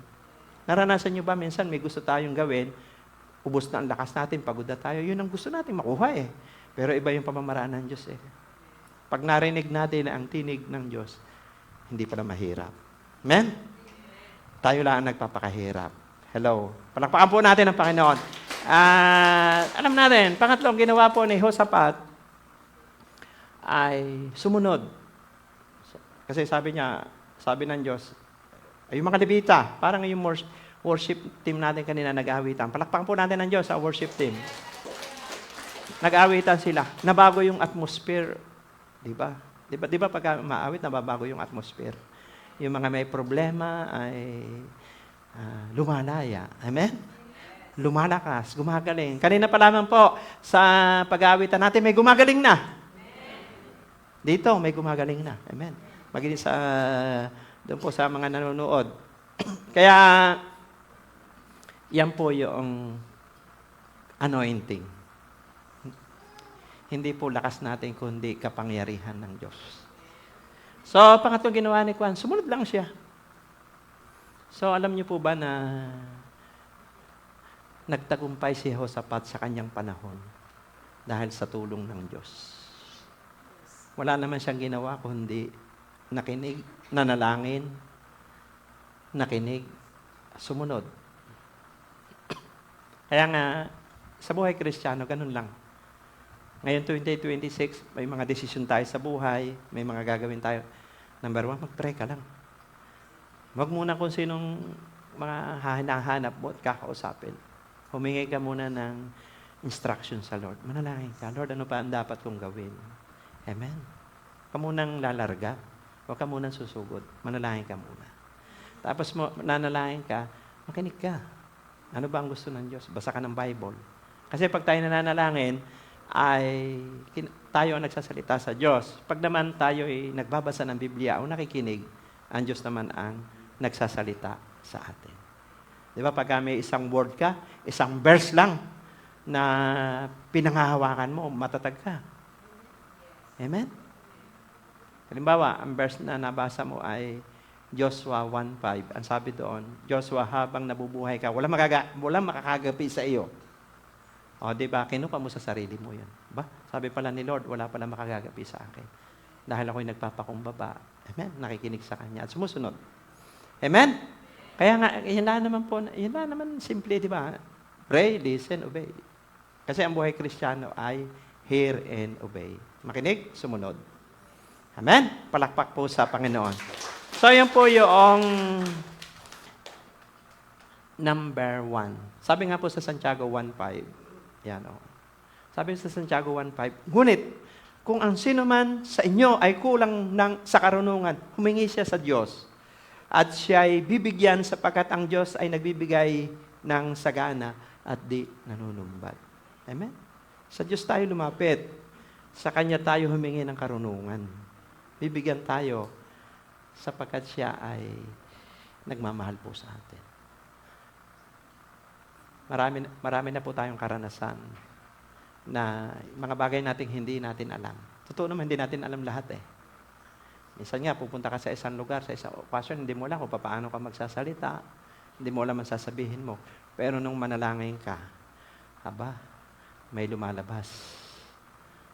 Naranasan niyo ba minsan may gusto tayong gawin, ubos na ang lakas natin, pagod na tayo, yun ang gusto natin makuha eh. Pero iba yung pamamaraan ng Diyos eh. Pag narinig natin na ang tinig ng Diyos, hindi pala mahirap. Amen? Tayo lang ang nagpapakahirap. Hello. Palakpakan po natin ang Panginoon. Alam natin, pangatlong ginawa po ni Josaphat ay sumunod. Kasi sabi ng Diyos, ay yung mga Levita, parang yung worship team natin kanina nag-aawitan. Palakpakan po natin ang Diyos sa worship team. Nag-aawitan sila. Nabago yung atmosphere. Di ba? Di ba pag maawit, nababago yung atmosphere. Yung mga may problema ay lumalaya. Amen? Lumalakas, gumagaling. Kanina pa lamang po, sa pag-aawitan natin, may gumagaling na. Dito, may gumagaling na. Amen? Magiling doon po sa mga nanonood. Kaya, yan po yung anointing. Hindi po lakas natin, kundi kapangyarihan ng Diyos. So, pangatlong ginawa ni Juan, sumunod lang siya. So, alam niyo po ba na nagtagumpay si Josaphat sa kanyang panahon dahil sa tulong ng Diyos. Wala naman siyang ginawa kundi nakinig, nanalangin, nakinig, sumunod. Kaya nga, sa buhay Kristiyano, ganun lang. Ngayon, 2026, may mga desisyon tayo sa buhay, may mga gagawin tayo. Number 1, mag-pray ka lang. Huwag muna kung sinong mga hinahanap mo at kakausapin. Humingi ka muna ng instruction sa Lord. Manalangin ka, Lord, ano pa ang dapat kong gawin? Amen. Huwag ka munang lalarga. Huwag ka munang susugod. Manalangin ka muna. Tapos nanalangin ka, makinig ka. Ano ba ang gusto ng Diyos? Basa ka ng Bible. Kasi pag tayo nananalangin, ay tayo ang nagsasalita sa Diyos. Pag naman tayo ay nagbabasa ng Biblia o nakikinig, ang Diyos naman ang nagsasalita sa atin. Di ba? Pag may isang word ka, isang verse lang na pinangahawakan mo, matatag ka. Amen? Halimbawa, ang verse na nabasa mo ay Joshua 1:5. Ang sabi doon, Joshua, habang nabubuhay ka, walang makakagapi sa iyo. O, di ba? Kinuha mo sa sarili mo yan. Ba? Sabi pala ni Lord, wala pala makagagapi sa akin. Dahil ako'y nagpapakumbaba. Amen? Nakikinig sa Kanya at sumusunod. Amen? Kaya nga, yan naman simple, di ba? Pray, listen, obey. Kasi ang buhay Kristiyano ay hear and obey. Makinig, sumunod. Amen? Palakpak po sa Panginoon. So, yan po yung number 1. Sabi nga po sa Santiago 1:5. Yan o. Sabi sa Santiago 1:5, ngunit, kung ang sino man sa inyo ay kulang sa karunungan, humingi siya sa Diyos. At siya ay bibigyan sapagkat ang Diyos ay nagbibigay ng sagana at di nanunumbat. Amen? Sa Diyos tayo lumapit. Sa Kanya tayo humingi ng karunungan. Bibigyan tayo sapagkat siya ay nagmamahal po sa atin. Marami na po tayong karanasan na mga bagay nating hindi natin alam. Totoo naman, hindi natin alam lahat eh. Minsan nga, pupunta ka sa isang lugar, sa isang okasyon, hindi mo alam kung paano ka magsasalita, hindi mo alam ang sasabihin mo. Pero nung manalangin ka, may lumalabas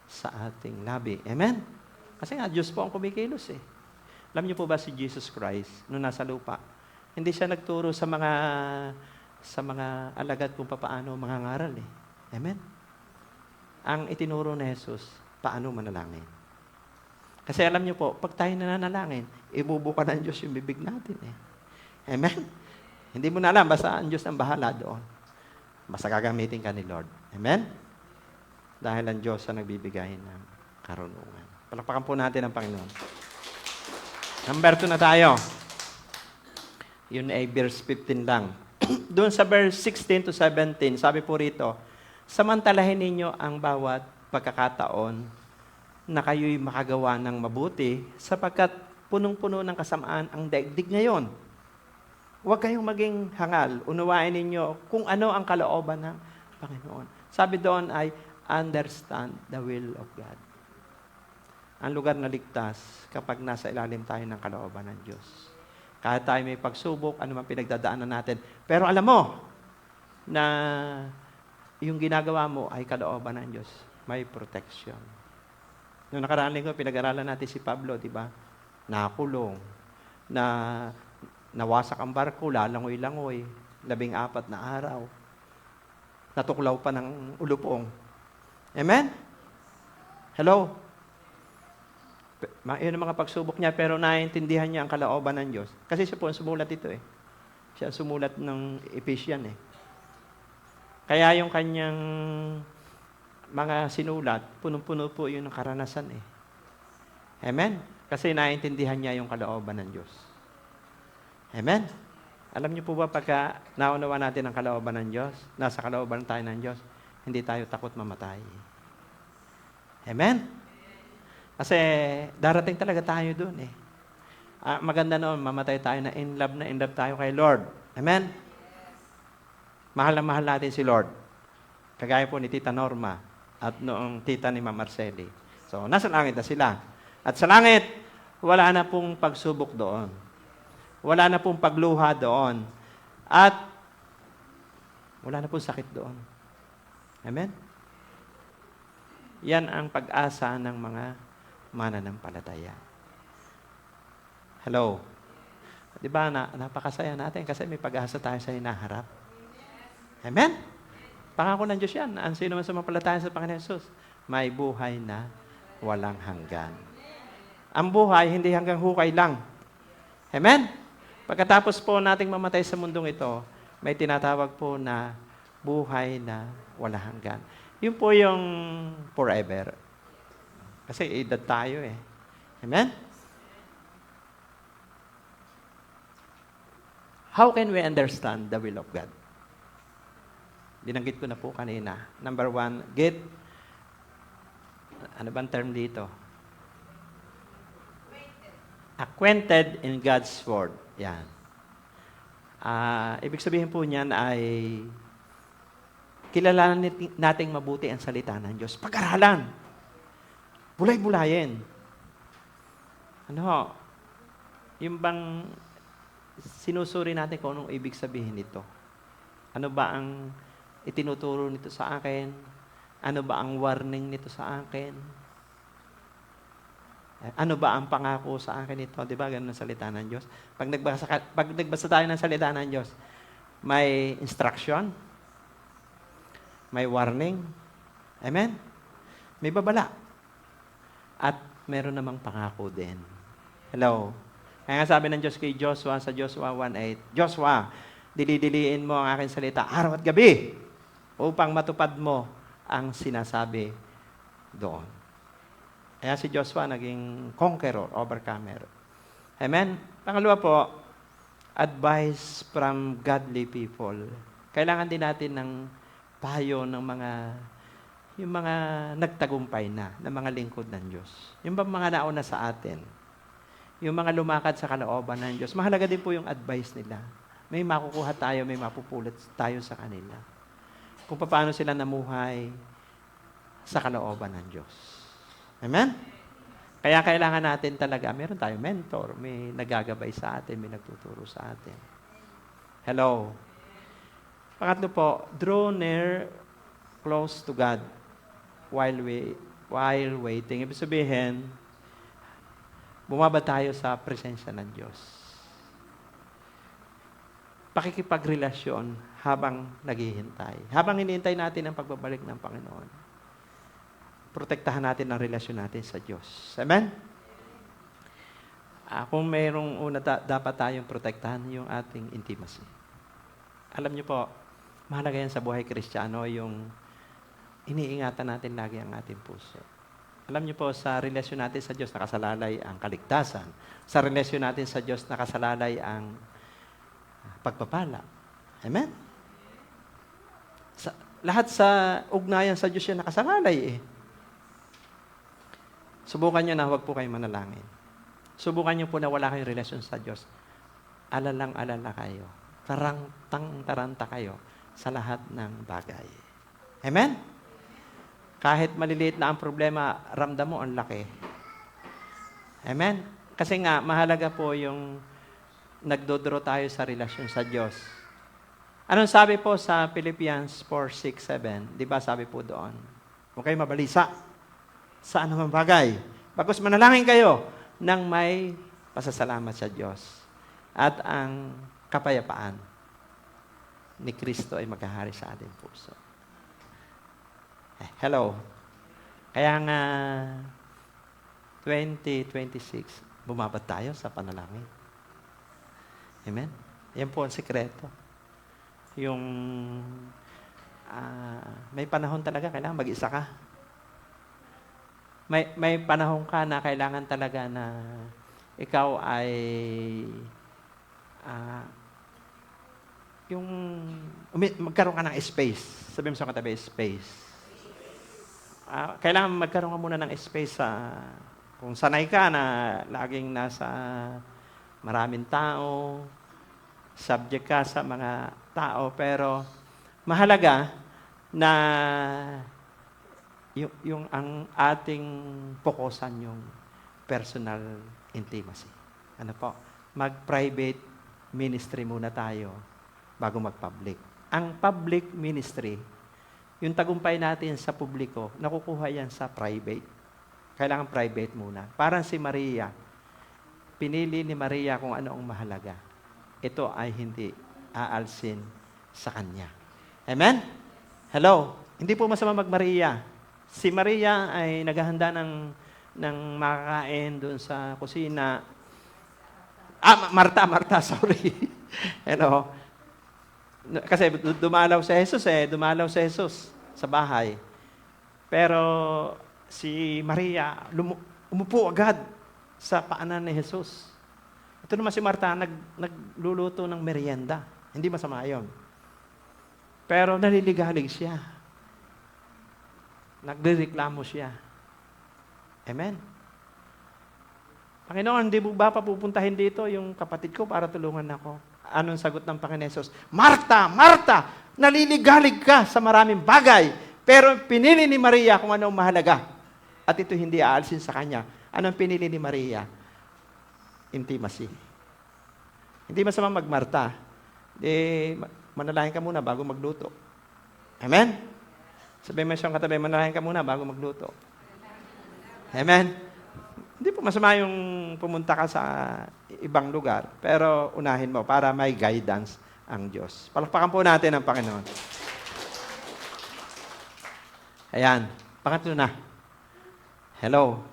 sa ating labi. Amen? Kasi nga, Diyos po ang kumikilos eh. Alam niyo po ba si Jesus Christ, nung nasa lupa, hindi siya nagturo sa mga alagad kung paano mangangaral eh. Amen? Ang itinuro ni Jesus, paano manalangin. Kasi alam niyo po, pag tayo nananalangin, ibubuka ng Diyos yung bibig natin eh. Amen? Hindi mo na alam, basta ang Diyos ang bahala doon. Basta gagamitin ka ni Lord. Amen? Dahil ang Diyos ang nagbibigay ng karunungan. Palakpakan po natin ang Panginoon. Number 2 na tayo. Yun ay verse 15 lang. Doon sa verse 16 to 17, sabi po rito, samantalahin ninyo ang bawat pagkakataon na kayo'y makagawa ng mabuti sapagkat punong-puno ng kasamaan ang daigdig ngayon. Huwag kayong maging hangal. Unawain ninyo kung ano ang kalooban ng Panginoon. Sabi doon ay, understand the will of God. Ang lugar na ligtas kapag nasa ilalim tayo ng kalooban ng Diyos. Kahit tayo may pagsubok, ano man pinagdadaanan natin. Pero alam mo na yung ginagawa mo ay kalooban ng Diyos. May protection. Noong nakaraang linggo, pinag-aralan natin si Pablo, di ba? Nakulong. Nawasak ang barko, lalangoy-langoy. 14 na araw. Natuklaw pa ng ulupong. Amen? Hello? Yun ang mga pagsubok niya, pero naiintindihan niya ang kalooban ng Diyos. Kasi siya po ang sumulat ito eh. Siya ang sumulat ng Ephesians eh. Kaya yung kanyang mga sinulat, punong-puno po yun ng karanasan eh. Amen? Kasi naiintindihan niya yung kalooban ng Diyos. Amen? Alam niyo po ba pagka naunawa natin ang kalooban ng Diyos, nasa kalooban tayo ng Diyos, hindi tayo takot mamatay. Amen? Kasi darating talaga tayo doon eh. Maganda noon, mamatay tayo na in love tayo kay Lord. Amen? Mahal na mahal natin si Lord. Kagaya po ni Tita Norma at noong tita ni Ma'am Marceli. So, nasa langit na sila. At sa langit, wala na pong pagsubok doon. Wala na pong pagluha doon. At wala na pong sakit doon. Amen? Yan ang pag-asa ng mga mananampalataya. Hello? Di ba, napakasaya natin kasi may pag-asa tayo sa hinaharap. Amen? Pangako ng Diyos yan. Ang sino man sumampalataya sa Panginoon Jesus, may buhay na walang hanggan. Ang buhay, hindi hanggang hukay lang. Amen? Pagkatapos po nating mamatay sa mundong ito, may tinatawag po na buhay na wala hanggan. Yun po yung forever. Kasi edad tayo eh. Amen? How can we understand the will of God? Binanggit ko na po kanina. Number 1, get, ano bang term dito? Acquainted in God's Word. Yan. Ibig sabihin po niyan ay kilalanin nating mabuti ang salita ng Diyos. Pag-aralan. Bulay-bulayin. Ano? Yung bang sinusuri natin kung anong ibig sabihin nito. Ano ba ang itinuturo nito sa akin? Ano ba ang warning nito sa akin? Ano ba ang pangako sa akin ito? Di ba? Ganun ang salita ng Diyos. Pag nagbasa tayo ng salita ng Diyos, may instruction, may warning, amen? May babala. At meron namang pangako din. Hello? Kaya nga sabi ng Diyos kay Joshua sa Joshua 1:8, Joshua, dilidiliin mo ang aking salita araw at gabi upang matupad mo ang sinasabi doon. Kaya si Joshua naging conqueror, overcomer. Amen? Pangalawa po, advice from godly people. Kailangan din natin ng payo ng yung mga nagtagumpay na mga lingkod ng Diyos. Yung ba mga nauna sa atin? Yung mga lumakad sa kalooban ng Diyos. Mahalaga din po yung advice nila. May makukuha tayo, may mapupulot tayo sa kanila. Kung paano sila namuhay sa kalooban ng Diyos. Amen? Kaya kailangan natin talaga, meron tayong mentor, may nagagabay sa atin, may nagtuturo sa atin. Hello? Pangatlo po, draw near close to God while waiting. Ibig sabihin, bumaba tayo sa presensya ng Diyos. Pakikipagrelasyon habang naghihintay. Habang hinihintay natin ang pagbabalik ng Panginoon. Protektahan natin ang relasyon natin sa Diyos. Amen? Kung mayroong dapat tayong protektahan yung ating intimacy. Alam niyo po, mahalaga yan sa buhay Kristiyano, yung iniingatan natin lagi ang ating puso. Alam niyo po, sa relasyon natin sa Diyos, nakasalalay ang kaligtasan. Sa relasyon natin sa Diyos, nakasalalay ang pagpapala. Amen? Lahat sa ugnayan sa Diyos yan nakasalalay eh. Subukan nyo na huwag po kayong manalangin. Subukan nyo po na wala kayong relasyon sa Diyos. Alalang-alala kayo. Taranta kayo sa lahat ng bagay. Amen? Kahit maliliit na ang problema, ramdam mo ang laki. Amen? Kasi nga, mahalaga po yung nagdodro tayo sa relasyon sa Diyos. Anong sabi po sa Philippians 4:6-7? Di ba sabi po doon? Huwag kayo mabalisa sa anumang bagay. Bagkus manalangin kayo nang may pasasalamat sa Diyos. At ang kapayapaan ni Kristo ay maghahari sa ating puso. Hello. Kaya nga 2026, bumabad tayo sa panalangin. Amen? Yan po ang sikreto. Yung may panahon talaga, kailangan mag-isa ka. May panahon ka na kailangan talaga na ikaw ay yung magkaroon ka ng space. Sabi mo sa katabi, space. Kailangan magkaroon ka muna ng space sa kung sanay ka na laging nasa maraming tao, subject ka sa mga tao, pero mahalaga na yung ang ating fokusan yung personal intimacy. Ano po? Mag-private ministry muna tayo bago mag-public. Ang public ministry, yung tagumpay natin sa publiko, nakukuha yan sa private. Kailangan private muna. Parang si Maria, pinili ni Maria kung ano ang mahalaga. Ito ay hindi aalsin sa kanya. Amen? Hello? Hindi po masama mag-Maria. Si Maria ay naghahanda ng makakain doon sa kusina. Marta, sorry. Ano? Kasi dumalaw si Jesus sa bahay. Pero si Maria, umupo agad sa paanan ni Jesus. Ito naman si Marta, nagluluto ng merienda. Hindi masama yun. Pero naliligalig siya. Nagrereklamo siya. Amen? Panginoon, hindi mo ba papupuntahin dito yung kapatid ko para tulungan ako? Anong sagot ng Panginoon Jesus? Marta, Marta, naliligalig ka sa maraming bagay, pero pinili ni Maria kung ano ang mahalaga. At ito hindi aalisin sa kanya. Anong pinili ni Maria? Intimacy. Hindi masama magmarta. Manalangin ka muna bago magluto. Amen? Sabihin mo siyang katabi, manalangin ka muna bago magluto. Amen? Hindi po masama yung pumunta ka sa ibang lugar, pero unahin mo para may guidance ang Diyos. Palakpakan po natin ang Panginoon. Ayan. Pangatlo na. Hello.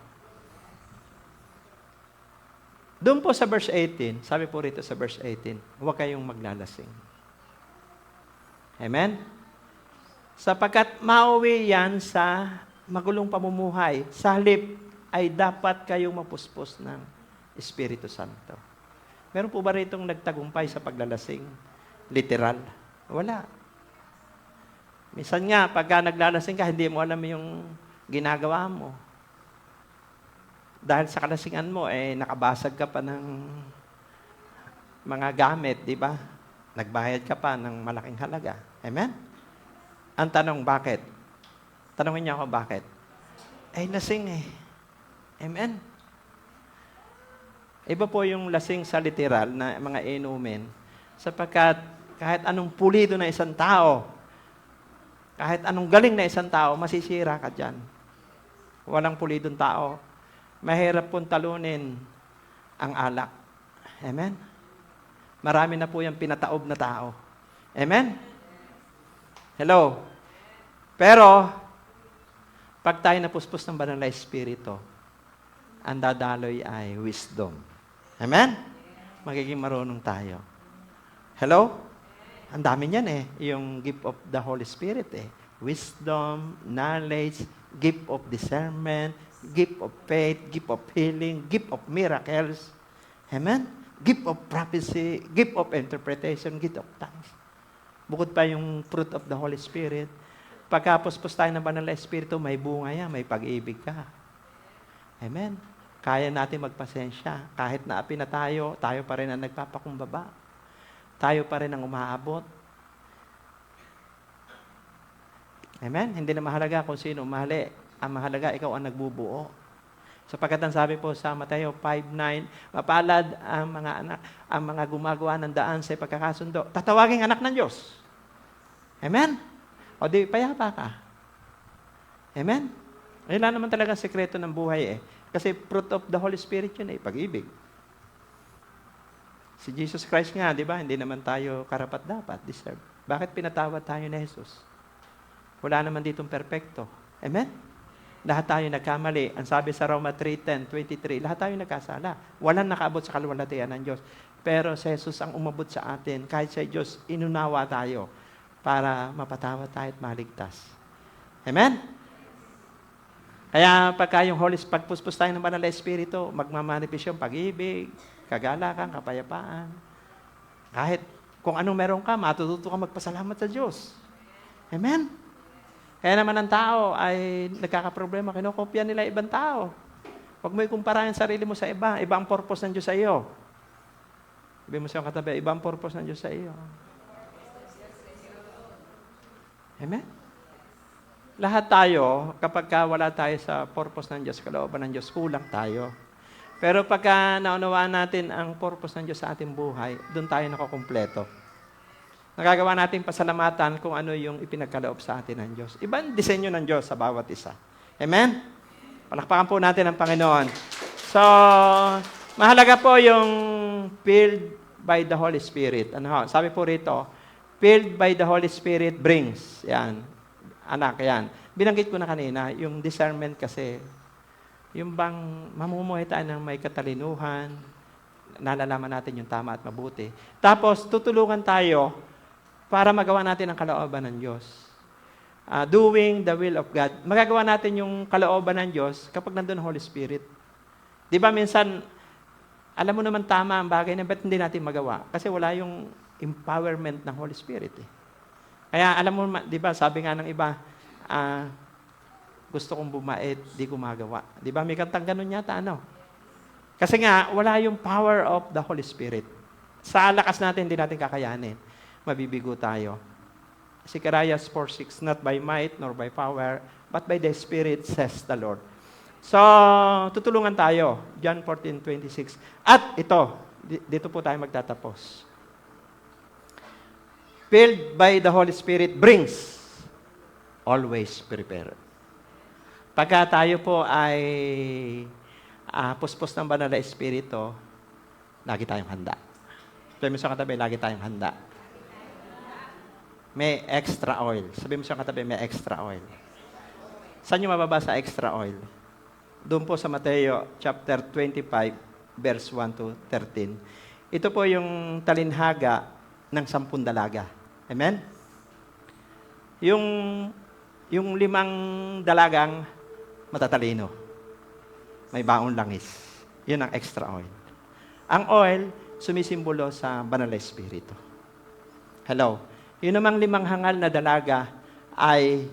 Doon po sa verse 18, sabi po rito sa verse 18, huwag kayong maglalasing. Amen? Sapagkat mauwi yan sa magulong pamumuhay. Sa halip ay dapat kayong mapuspos ng Espiritu Santo. Meron po ba ritong nagtagumpay sa paglalasing? Literal? Wala. Minsan nga, pagka naglalasing ka, hindi mo alam yung ginagawa mo. Dahil sa kalasingan mo, nakabasag ka pa ng mga gamit, di ba? Nagbayad ka pa ng malaking halaga. Amen? Ang tanong, bakit? Tanongin niyo ako, bakit? Lasing eh. Amen? Iba po yung lasing sa literal na mga inumin, sapagkat kahit anong pulido na isang tao, kahit anong galing na isang tao, masisira ka dyan. Walang pulidong tao. Mahirap pong talunin ang alak. Amen? Marami na po yung pinataob na tao. Amen? Hello? Pero, pag tayo napuspos ng banal na Espiritu, ang dadaloy ay wisdom. Amen? Magiging marunong tayo. Hello? Ang dami niyan yung gift of the Holy Spirit Wisdom, knowledge, gift of discernment, gift of faith, gift of healing, gift of miracles. Amen? Gift of prophecy, gift of interpretation, gift of tongues. Bukod pa yung fruit of the Holy Spirit. Pagkapuspos tayo ng banal na Espiritu, may bunga yan, may pag-ibig ka. Amen? Kaya natin magpasensya. Kahit naapi na tayo pa rin ang nagpapakumbaba. Tayo pa rin ang umaabot. Amen? Hindi na mahalaga kung sino umahali. Ang mahalaga, ikaw ang nagbubuo. Sapagkat ang sabi po sa Mateo 5:9, mapalad ang mga anak, ang mga gumagawa ng daan sa pagkakasundo. Tatawaging anak ng Diyos. Amen? O di, payapa ka. Amen? Wala naman talaga sekreto ng buhay Kasi fruit of the Holy Spirit yun pag-ibig. Si Jesus Christ nga, di ba? Hindi naman tayo karapat-dapat, deserve. Bakit pinatawad tayo ni Jesus? Wala naman ditong perpekto. Amen? Lahat tayo nagkamali. Ang sabi sa Roma 3:10-23, lahat tayo nagkasala. Walang nakaabot sa kaluwalhatian ng Diyos. Pero si Jesus ang umabot sa atin. Kahit sa Diyos, inunawa tayo para mapatawad tayo at maligtas. Amen? Kaya pagka yung pagpuspos tayo ng banal na Espiritu, magmamanifest yung pag-ibig, kagalakan, kapayapaan. Kahit kung anong meron ka, matututo ka magpasalamat sa Diyos. Amen? Kaya naman ang tao ay nagkakaproblema, kinokopya nila ibang tao. Huwag mo ikumpara ang sarili mo sa iba. Iba ang purpose ng Diyos sa iyo. Sabi mo sa katabi, iba ang purpose ng Diyos sa iyo. Amen? Lahat tayo, kapag wala tayo sa purpose ng Diyos, kalooban ng Diyos, kulang tayo. Pero pagka naunawaan natin ang purpose ng Diyos sa ating buhay, doon tayo nakakumpleto. Nagagawa natin pasalamatan kung ano yung ipinagkaloob sa atin ng Diyos. Iba ang disenyo ng Diyos sa bawat isa. Amen? Palakpakan po natin ang Panginoon. So, mahalaga po yung filled by the Holy Spirit. Sabi po rito, filled by the Holy Spirit brings. Yan. Anak, yan. Binanggit ko na kanina, yung discernment kasi, yung bang mamumuhay tayo ng may katalinuhan, nalalaman natin yung tama at mabuti. Tapos, tutulungan tayo para magawa natin ang kalooban ng Diyos. Doing the will of God. Magagawa natin yung kalooban ng Diyos kapag nandun ang Holy Spirit. Di ba minsan, alam mo naman tama ang bagay na ba't hindi natin magawa? Kasi wala yung empowerment ng Holy Spirit. Kaya alam mo, di ba, sabi nga ng iba, gusto kong bumait, di ko magawa. Di ba, may kantang ganun yata, ano? Kasi nga, wala yung power of the Holy Spirit. Sa lakas natin, hindi natin kakayanin. Mabibigo tayo. Zechariah 4:6, not by might nor by power, but by the Spirit, says the Lord. So, tutulungan tayo. John 14:26. At ito, dito po tayo magtatapos. Filled by the Holy Spirit brings always prepared. Pagka tayo po ay puspos ng banal na Espiritu, lagi tayong handa. Sabi mo sa katabi, lagi tayong handa. May extra oil. Sabi mo sa katabi, may extra oil. Saan nyo mababasa extra oil? Doon po sa Mateo chapter 25, verse 1 to 13. Ito po yung talinhaga ng 10 dalaga. Amen? Yung 5 dalagang matatalino. May baong langis. Yun ang extra oil. Ang oil, sumisimbolo sa banal na Espiritu. Hello? Yun namang 5 hangal na dalaga ay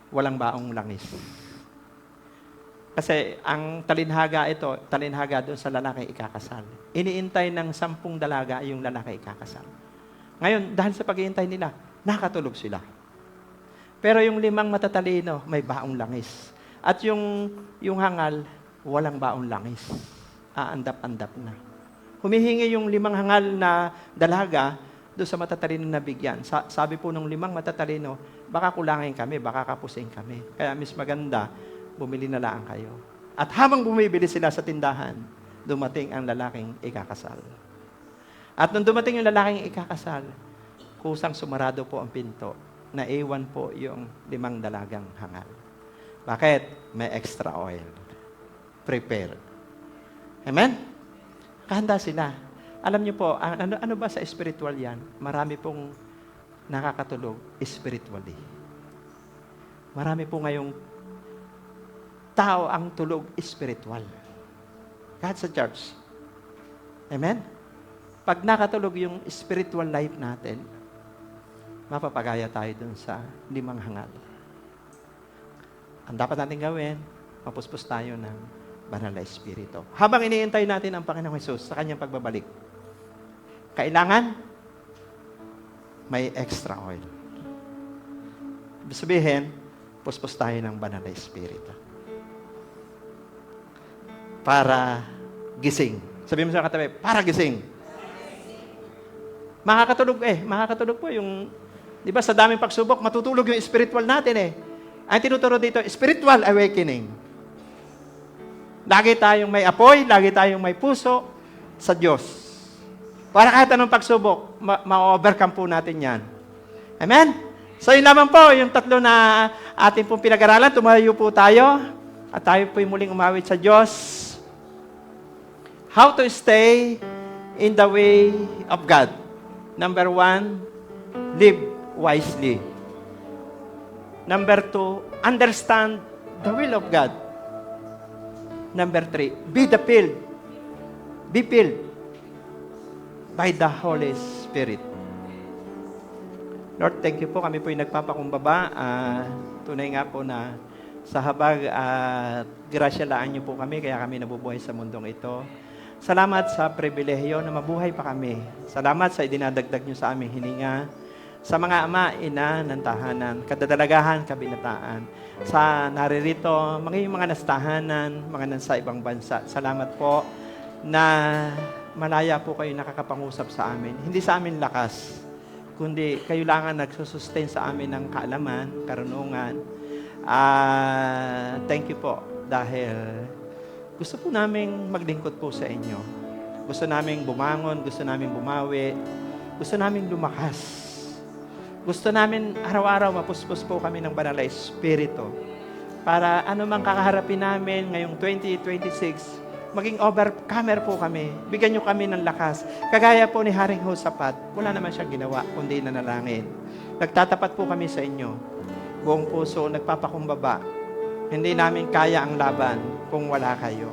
walang baong langis. Kasi ang talinhaga ito, talinhaga doon sa lalaki ikakasal. Iniintay ng 10 dalaga yung lalaki ikakasal. Ngayon, dahil sa pag-iintay nila, nakatulog sila. Pero yung 5 matatalino, may baong langis. At yung hangal, walang baong langis. Aandap-andap na. Humihingi yung 5 hangal na dalaga doon sa matatalino na bigyan. Sabi po ng 5 matatalino, baka kulangin kami, baka kapusin kami. Kaya mas maganda, bumili na lang kayo. At habang bumibili sila sa tindahan, dumating ang lalaking ikakasal. At nung dumating yung lalaking ikakasal, kusang sumarado po ang pinto. Naiwan po yung 5 dalagang hangal. Bakit? May extra oil. Prepare. Amen? Kahanda sila. Alam niyo po, ano ba sa spiritual yan? Marami pong nakakatulog spiritually. Marami po ngayong tao ang tulog spiritual. Kahit sa church. Amen? Pag nakatulog yung spiritual life natin, mapapagaya tayo dun sa 5 hangal. Ang dapat natin gawin, mapuspos tayo ng banal na Espiritu. Habang iniintay natin ang Panginoong Hesus sa kanyang pagbabalik, kailangan may extra oil. Ibig sabihin, puspos tayo ng banal na Espiritu. Para gising. Sabi mo sa katabi, para gising. Makakatulog po yung, di ba sa daming pagsubok, matutulog yung spiritual natin eh. Ang tinuturo dito, spiritual awakening. Lagi tayong may apoy, lagi tayong may puso sa Diyos. Para kahit anong pagsubok, ma-overcome po natin yan. Amen? So yun lamang po, yung 3 na ating pong pinag-aralan, tumayo po tayo, at tayo po'y muling umawit sa Diyos. How to stay in the way of God. Number 1, live wisely. Number 2, understand the will of God. Number 3, be filled by the Holy Spirit. Lord, thank you po. Kami po yung nagpapakumbaba. Tunay nga po na sa habag at grasyalaan niyo po kami, kaya kami nabubuhay sa mundong ito. Salamat sa pribilehiyo na mabuhay pa kami. Salamat sa idinadagdag niyo sa aming hininga. Sa mga ama, ina ng tahanan, kadadalagahan, kabinataan, sa naririto, mga nastahanan, mga nasa ibang bansa. Salamat po na malaya po kayo nakakapangusap sa amin. Hindi sa amin lakas, kundi kayo lang ang nagsusustain sa amin ng kaalaman, karunungan. Thank you po dahil gusto po naming maglingkod po sa inyo. Gusto naming bumangon, gusto naming bumawi, gusto naming lumakas. Gusto namin araw-araw mapuspos po kami ng banal na Espiritu para anumang kakaharapin namin ngayong 2026, maging overcomer po kami. Bigyan nyo kami ng lakas. Kagaya po ni Haring Hosapat, wala naman siyang ginawa, kundi nanalangin. Nagtatapat po kami sa inyo. Buong puso, nagpapakumbaba. Hindi namin kaya ang laban kung wala kayo.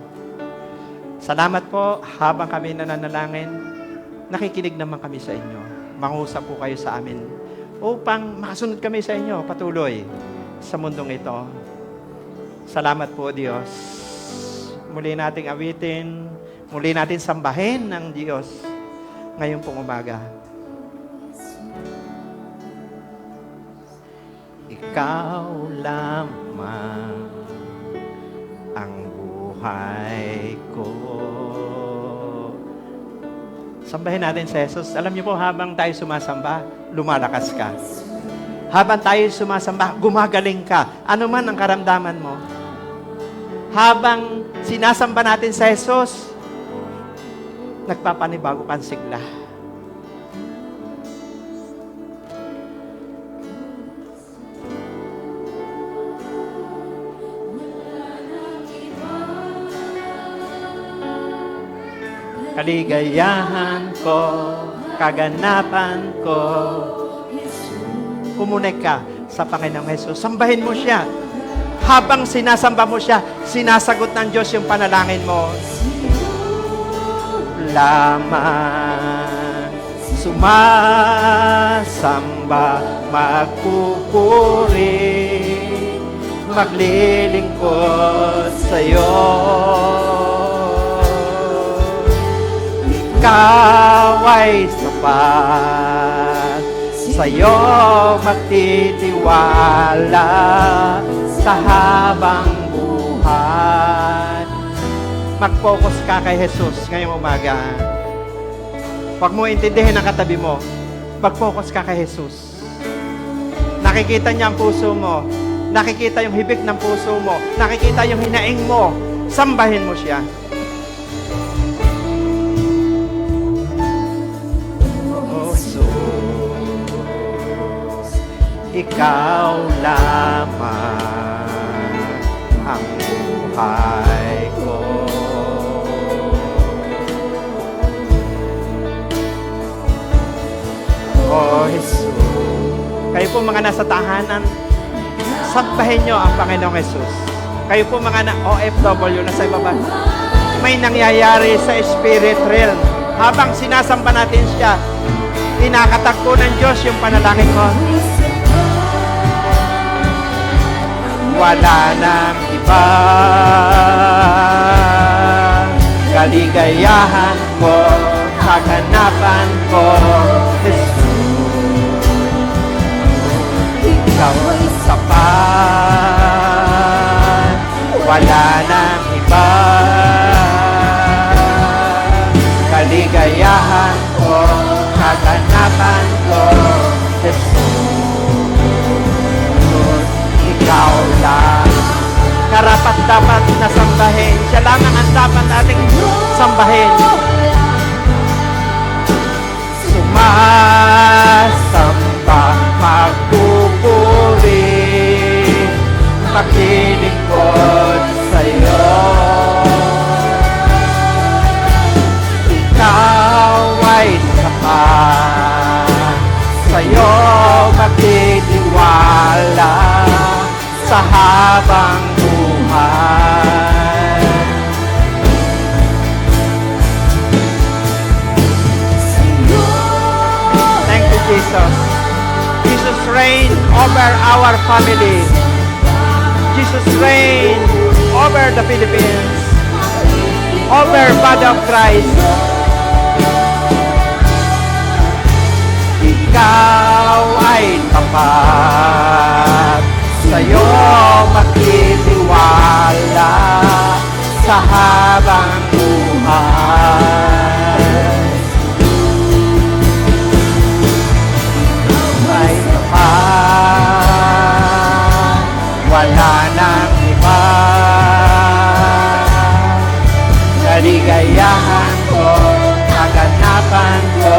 Salamat po, habang kami nananalangin, nakikinig naman kami sa inyo. Mangusap po kayo sa amin upang makasunod kami sa inyo patuloy sa mundong ito. Salamat po, Diyos. Muli nating awitin, muli natin sambahin ng Diyos ngayon pong umaga. Ikaw lamang ang buhay ko. Sambahin natin si Jesus. Alam niyo po, habang tayo sumasamba, lumalakas ka. Habang tayo sumasamba, gumagaling ka. Ano man ang karamdaman mo. Habang sinasamba natin sa Jesus, nagpapanibago kang sigla. Kaligayahan ko, kaganapan ko. Kumunik ka sa Panginoong Jesus. Sambahin mo siya. Habang sinasamba mo siya, sinasagot ng Diyos yung panalangin mo. Lamang sumasamba, magpupuri, maglilingkod sa'yo. Ikaw ay sapat, sa'yo magtitiwala sa habang buhay. Mag-focus ka kay Jesus ngayong umaga. Huwag mo intindihin ang katabi mo. Mag-focus ka kay Jesus. Nakikita niya ang puso mo. Nakikita yung hibik ng puso mo. Nakikita yung hinaing mo. Sambahin mo siya. Ikaw lamang ang buhay ko. Oh, Jesus. Kayo po mga nasa tahanan, sambahin nyo ang Panginoong Jesus. Kayo po mga OFW na sa ibaba, may nangyayari sa spirit realm. Habang sinasamba natin siya, tinakatagpo ng Diyos yung panalangin mo. Wala nang iba, kaligayahan ko, kaganapan ko, Jesus. Ikaw ay sapat, wala nang iba, kaligayahan ko, kaganapan ko, Jesus. Ikaw lang, karapat-dapat na sambahin. Siya lamang ang dapat ating sambahin. Sumasamba, magpupuri, maglilingkod sa'yo. Ikaw ay sapat, sa'yo magtitiwala sa habang buhay. Thank you, Jesus. Jesus reign over our family. Jesus reign over the Philippines, over Body of Christ. Ikaw ay tapat, sa'yo magtitiwala sa habang buhay. Ay tapat, wala nang iba, kaligayahan ko, kaganapan ko,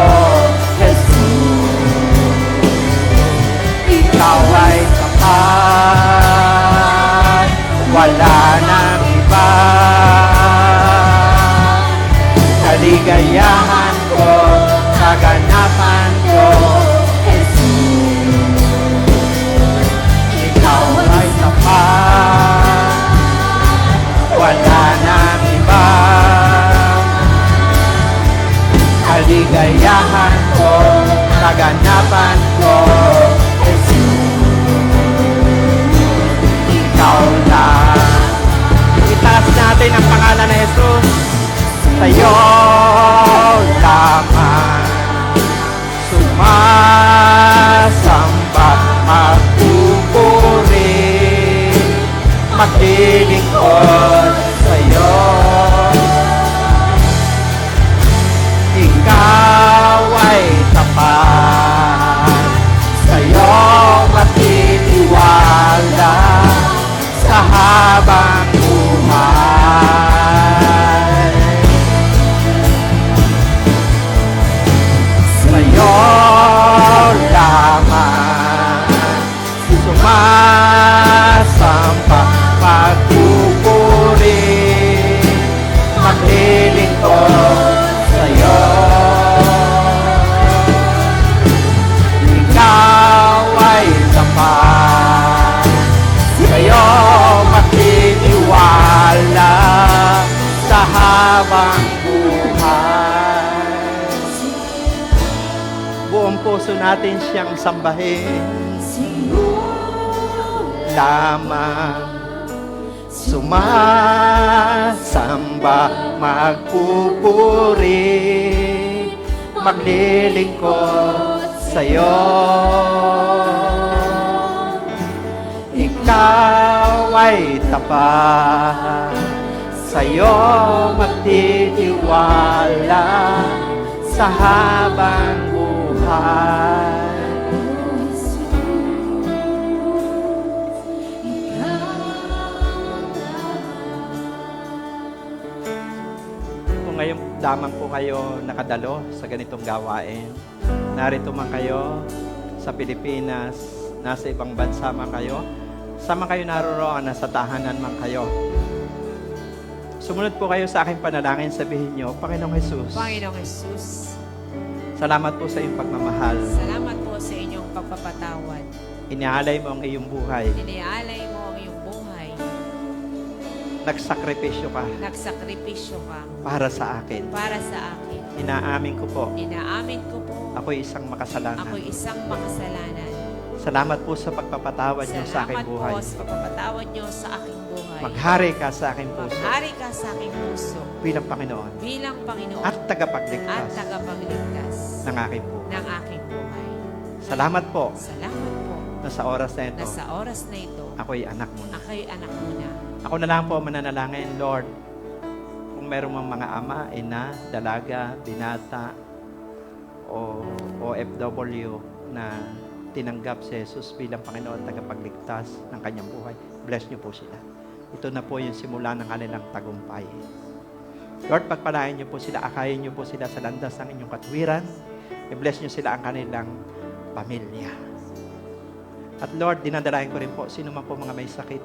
ikaw ay sapat, wala nang iba, sa'yo lamang sumasamba, magpupuri, maglilingkod sa'yo. Ikaw ay tapat, sa'yo matitiwala sa habang buhay. Sa'yo lamang sumasamba, magpupuri, maglilingkod sa'yo. Ikaw ay tapat, sa'yo matitiwala sa habang buhay. Buong puso natin siyang sambahin lamang sumasamba, magpupuri, maglilingkod sa'yo. Ikaw ay tapat, sa'yo magtitiwala sa habang buhay. Kung ngayon lamang po kayo nakadalo sa ganitong gawain, narito man kayo sa Pilipinas, nasa ibang bansa man kayo, sama kayo naroroon, nasa tahanan man kayo. Sumunod po kayo sa aking panalangin, sabihin nyo, Panginoong Jesus, Panginoong Jesus, salamat po sa iyong pagmamahal. salamat po sa inyong pagpapatawad. Inialay mo ang iyong buhay. Inialay mo ang iyong buhay. Nagsakripisyo ka Nagsakripisyo ka para sa akin. para sa akin. Inaamin ko po, Inaamin ko po, ako'y isang makasalanan. ako'y isang makasalanan. Salamat po sa pagpapatawad niyo sa aking Salamat buhay. po sa pagpapatawad niyo sa aking buhay. Maghari ka sa aking puso Maghari ka sa aking puso bilang Panginoon bilang Panginoon at at tagapagligtas tagapagligtas ng aking buhay. ng aking buhay. Salamat po Salamat po na sa oras na ito, na sa oras na ito, ako'y anak mo na. ako'y anak mo na. Ako na lang po mananalangin, Lord, kung meron mang mga ama, ina, dalaga, binata, o OFW na tinanggap si Jesus bilang Panginoon at tagapagligtas ng kanyang buhay, bless niyo po sila. Ito na po yung simula ng kanilang tagumpay. Lord, pagpalain niyo po sila, akayin niyo po sila sa landas ng inyong katwiran, i-bless niyo sila ang kanilang pamilya. At Lord, dinadalayan ko rin po, sino man po mga may sakit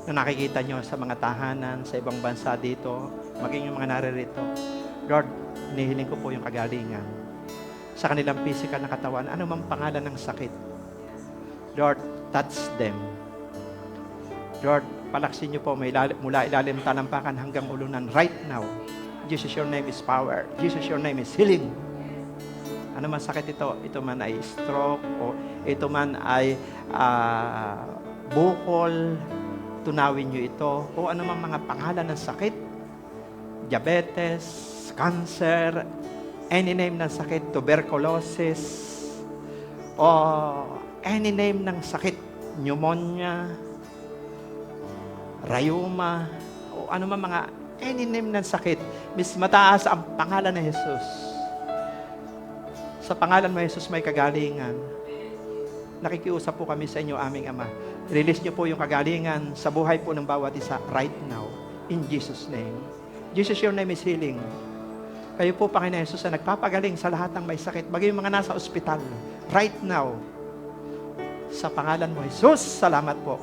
na nakikita nyo sa mga tahanan, sa ibang bansa dito, maging yung mga naririto. Lord, nihiling ko po yung kagalingan sa kanilang physical na katawan, ano mang pangalan ng sakit. Lord, touch them. Lord, palaksin niyo po mula ilalim talampakan hanggang ulunan right now. Jesus, your name is power. Jesus, your name is healing. Ano man sakit ito? Ito man ay stroke o ito man ay bukol, tunawin niyo ito. O ano man mga pangalan ng sakit. Diabetes, cancer, any name ng sakit, tuberculosis, o any name ng sakit, pneumonia, rheuma, o ano man mga any name ng sakit, mas mataas ang pangalan ng Jesus. Sa pangalan mo, Jesus, may kagalingan. Nakikiusap po kami sa inyo, aming Ama. Release niyo po yung kagalingan sa buhay po ng bawat isa right now. In Jesus' name. Jesus, your name is healing. Kayo po, Panginoon Jesus, na nagpapagaling sa lahat ng may sakit, bagay yung mga nasa ospital, right now. Sa pangalan mo, Jesus, salamat po.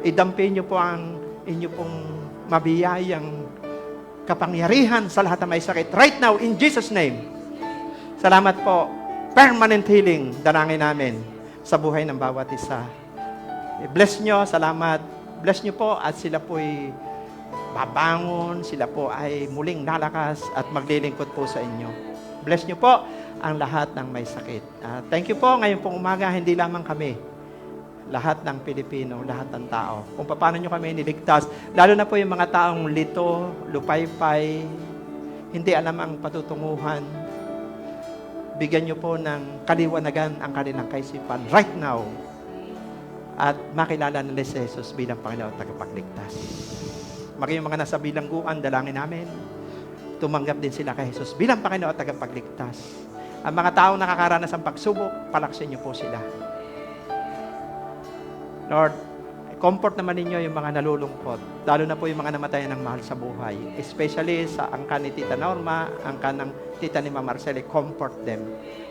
Idampi niyo po ang inyo pong mabiyayang kapangyarihan sa lahat ng may sakit, right now, in Jesus' name. Salamat po. Permanent healing, dalangin namin sa buhay ng bawat isa. Bless nyo, salamat. Bless nyo po at sila po'y babangon, sila po ay muling lalakas at maglilingkod po sa inyo. Bless nyo po ang lahat ng may sakit. Thank you po, ngayon pong umaga, hindi lamang kami, lahat ng Pilipino, lahat ng tao. Kung paano nyo kami niligtas, lalo na po yung mga taong lito, lupaypay, hindi alam ang patutunguhan, bigyan niyo po ng kaliwanagan ang kanilang kaisipan right now at makilala nila si Jesus bilang Panginoon at tagapagligtas. Maging yung mga nasa bilangguan, dalangin namin, tumanggap din sila kay Jesus bilang Panginoon at tagapagligtas. Ang mga taong nakakaranas ng pagsubok, palaksin niyo po sila. Lord, comfort naman ninyo yung mga nalulungkot, lalo na po yung mga namatayan ng mahal sa buhay. Especially sa angkan ni Tita Norma, angkan ng Tita ni Mama Marcele, comfort them.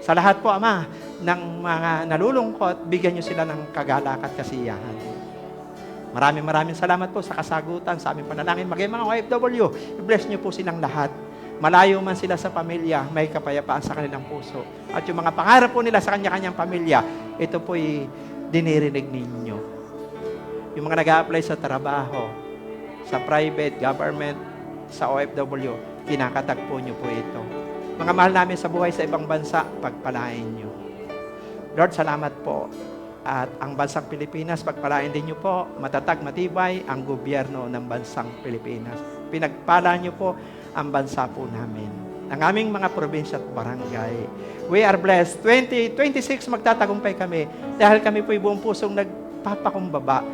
Sa lahat po, Ama, ng mga nalulungkot, bigyan nyo sila ng kagalakan at kasiyahan. Maraming salamat po sa kasagutan sa aming panalangin. Maging mga OFW, i-bless nyo po silang lahat. Malayo man sila sa pamilya, may kapayapaan sa kanilang puso. At yung mga pangarap po nila sa kanya-kanyang pamilya, ito po'y dinirinig ninyo. Yung mga nag-a-apply sa trabaho, sa private, government, sa OFW, kinakatagpo nyo po ito. Mga mahal namin sa buhay sa ibang bansa, pagpalain nyo. Lord, salamat po. At ang bansang Pilipinas, pagpalain din nyo po, matatag, matibay, ang gobyerno ng bansang Pilipinas. Pinagpala nyo po ang bansa po namin. Ang aming mga probinsya at barangay. We are blessed. 2026, magtatagumpay kami dahil kami po'y buong pusong nagpapakumbaba,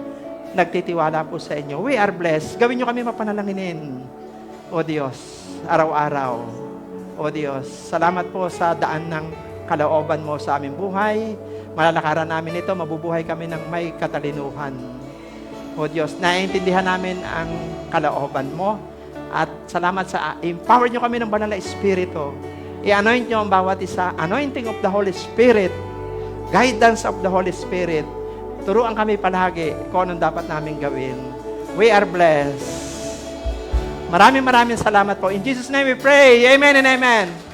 nagtitiwala po sa inyo. We are blessed. Gawin nyo kami mapanalanginin. O Diyos, araw-araw. O Diyos, salamat po sa daan ng kalooban mo sa aming buhay. Malalakaran namin ito, mabubuhay kami ng may katalinuhan. O Diyos, naiintindihan namin ang kalooban mo. At salamat sa empower nyo kami ng banal na Espiritu. I-anoint nyo ang bawat isa. Anointing of the Holy Spirit. Guidance of the Holy Spirit. Turuan kami palagi kung anong dapat namin gawin. We are blessed. Maraming salamat po. In Jesus' name we pray. Amen and amen.